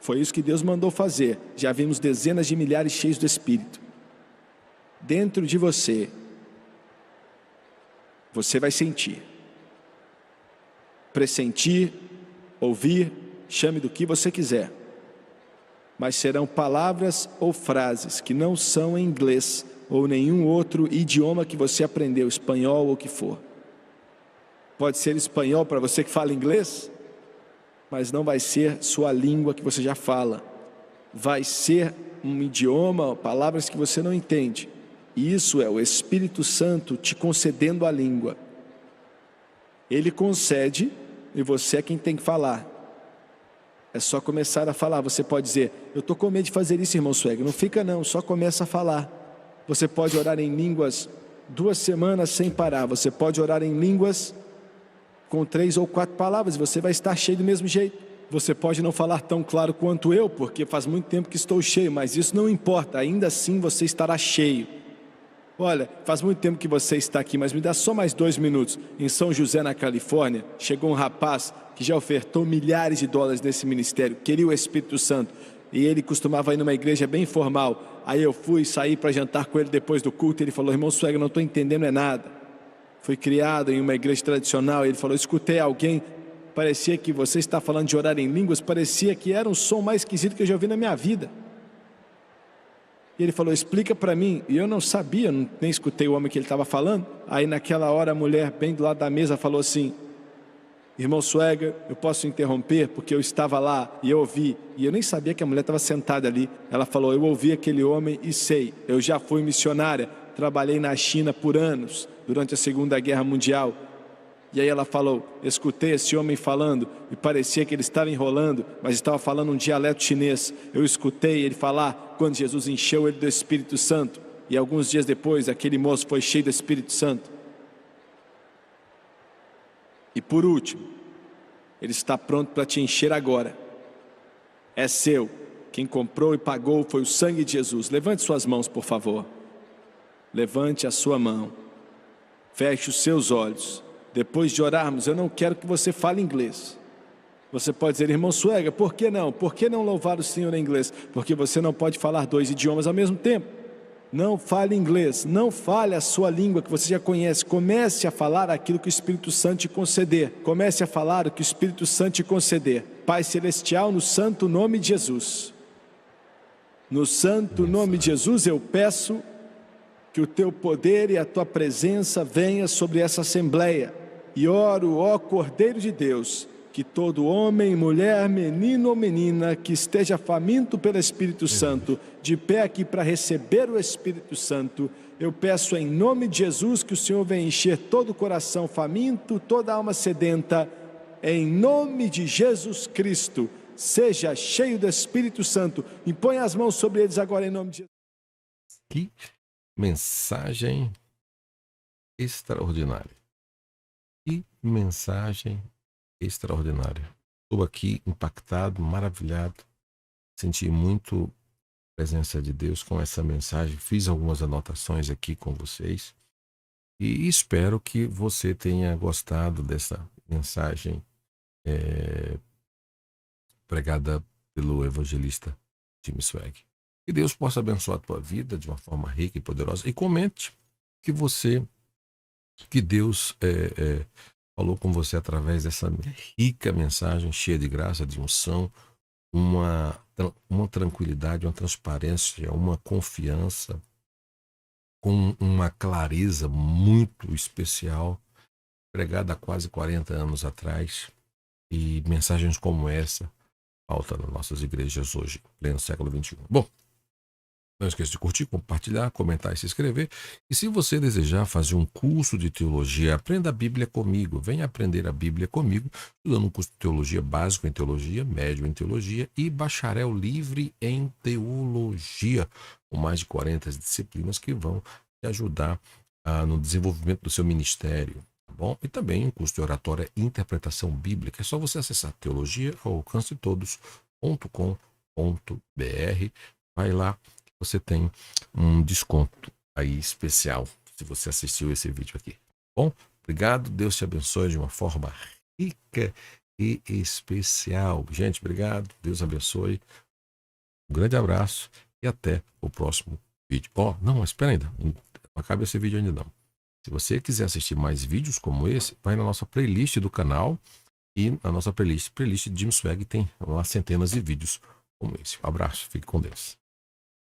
foi isso que Deus mandou fazer. Já vimos dezenas de milhares cheios do Espírito. Dentro de você, você vai sentir, pressentir, ouvir, chame do que você quiser. Mas serão palavras ou frases que não são em inglês ou nenhum outro idioma que você aprendeu, espanhol ou o que for. Pode ser espanhol para você que fala inglês, mas não vai ser sua língua que você já fala. Vai ser um idioma, palavras que você não entende. E isso é o Espírito Santo te concedendo a língua. Ele concede e você é quem tem que falar. É só começar a falar. Você pode dizer, eu estou com medo de fazer isso, irmão Swagger. Não fica não, só começa a falar. Você pode orar em línguas 2 semanas sem parar. Você pode orar em línguas com 3 ou 4 palavras, e você vai estar cheio do mesmo jeito. Você pode não falar tão claro quanto eu, porque faz muito tempo que estou cheio, mas isso não importa, ainda assim você estará cheio. Olha, faz muito tempo que você está aqui, mas me dá só mais 2 minutos. Em São José, na Califórnia, chegou um rapaz que já ofertou milhares de dólares nesse ministério, queria o Espírito Santo, e ele costumava ir numa igreja bem formal. Aí eu fui sair para jantar com ele depois do culto, e ele falou, irmão Swagger, não estou entendendo nada. Fui criado em uma igreja tradicional, e ele falou, escutei alguém, parecia que você está falando de orar em línguas, parecia que era um som mais esquisito que eu já ouvi na minha vida. E ele falou, explica para mim, e eu não sabia, nem escutei o homem que ele estava falando. Aí naquela hora a mulher bem do lado da mesa falou assim, irmão Swagger, eu posso interromper, porque eu estava lá e eu ouvi, e eu nem sabia que a mulher estava sentada ali. Ela falou, eu ouvi aquele homem e sei, eu já fui missionária, trabalhei na China por anos, durante a Segunda Guerra Mundial. E aí ela falou, escutei esse homem falando, e parecia que ele estava enrolando, mas estava falando um dialeto chinês. Eu escutei ele falar quando Jesus encheu ele do Espírito Santo, e alguns dias depois aquele moço foi cheio do Espírito Santo. E por último, ele está pronto para te encher agora. É seu. Quem comprou e pagou foi o sangue de Jesus. Levante suas mãos, por favor. Levante a sua mão. Feche os seus olhos. Depois de orarmos, eu não quero que você fale inglês. Você pode dizer, irmão Swagger, por que não? Por que não louvar o Senhor em inglês? Porque você não pode falar 2 idiomas ao mesmo tempo. Não fale inglês, não fale a sua língua que você já conhece. Comece a falar aquilo que o Espírito Santo te conceder. Comece a falar o que o Espírito Santo te conceder. Pai Celestial, no santo nome de Jesus. No santo nome de Jesus eu peço que o teu poder e a tua presença venha sobre essa assembleia. E oro, ó Cordeiro de Deus, que todo homem, mulher, menino ou menina que esteja faminto pelo Espírito Santo, de pé aqui para receber o Espírito Santo, eu peço em nome de Jesus que o Senhor venha encher todo o coração faminto, toda a alma sedenta, em nome de Jesus Cristo, seja cheio do Espírito Santo. Impõe as mãos sobre eles agora em nome de Jesus. Que mensagem extraordinária. Que mensagem extraordinária. Estou aqui impactado, maravilhado. Senti muito a presença de Deus com essa mensagem. Fiz algumas anotações aqui com vocês. E espero que você tenha gostado dessa mensagem pregada pelo evangelista Jim Swag. Que Deus possa abençoar a tua vida de uma forma rica e poderosa. E comente que Deus falou com você através dessa rica mensagem cheia de graça, de unção, uma tranquilidade, uma transparência, uma confiança, com uma clareza muito especial, pregada há quase 40 anos atrás. E mensagens como essa faltam nas nossas igrejas hoje, pleno século XXI. Bom, não esqueça de curtir, compartilhar, comentar e se inscrever. E se você desejar fazer um curso de teologia, aprenda a Bíblia comigo. Venha aprender a Bíblia comigo, estudando um curso de teologia básico em teologia, médio em teologia e bacharel livre em teologia, com mais de 40 disciplinas que vão te ajudar no desenvolvimento do seu ministério. Tá bom? E também um curso de oratória e interpretação bíblica. É só você acessar teologiaalcancetodos.com.br. Vai lá. Você tem um desconto aí especial se você assistiu esse vídeo aqui. Bom, obrigado. Deus te abençoe de uma forma rica e especial. Gente, obrigado. Deus abençoe. Um grande abraço e até o próximo vídeo. Não, espera ainda. Não acabe esse vídeo ainda não. Se você quiser assistir mais vídeos como esse, vai na nossa playlist do canal e na nossa playlist Jim Swag tem lá centenas de vídeos como esse. Um abraço. Fique com Deus.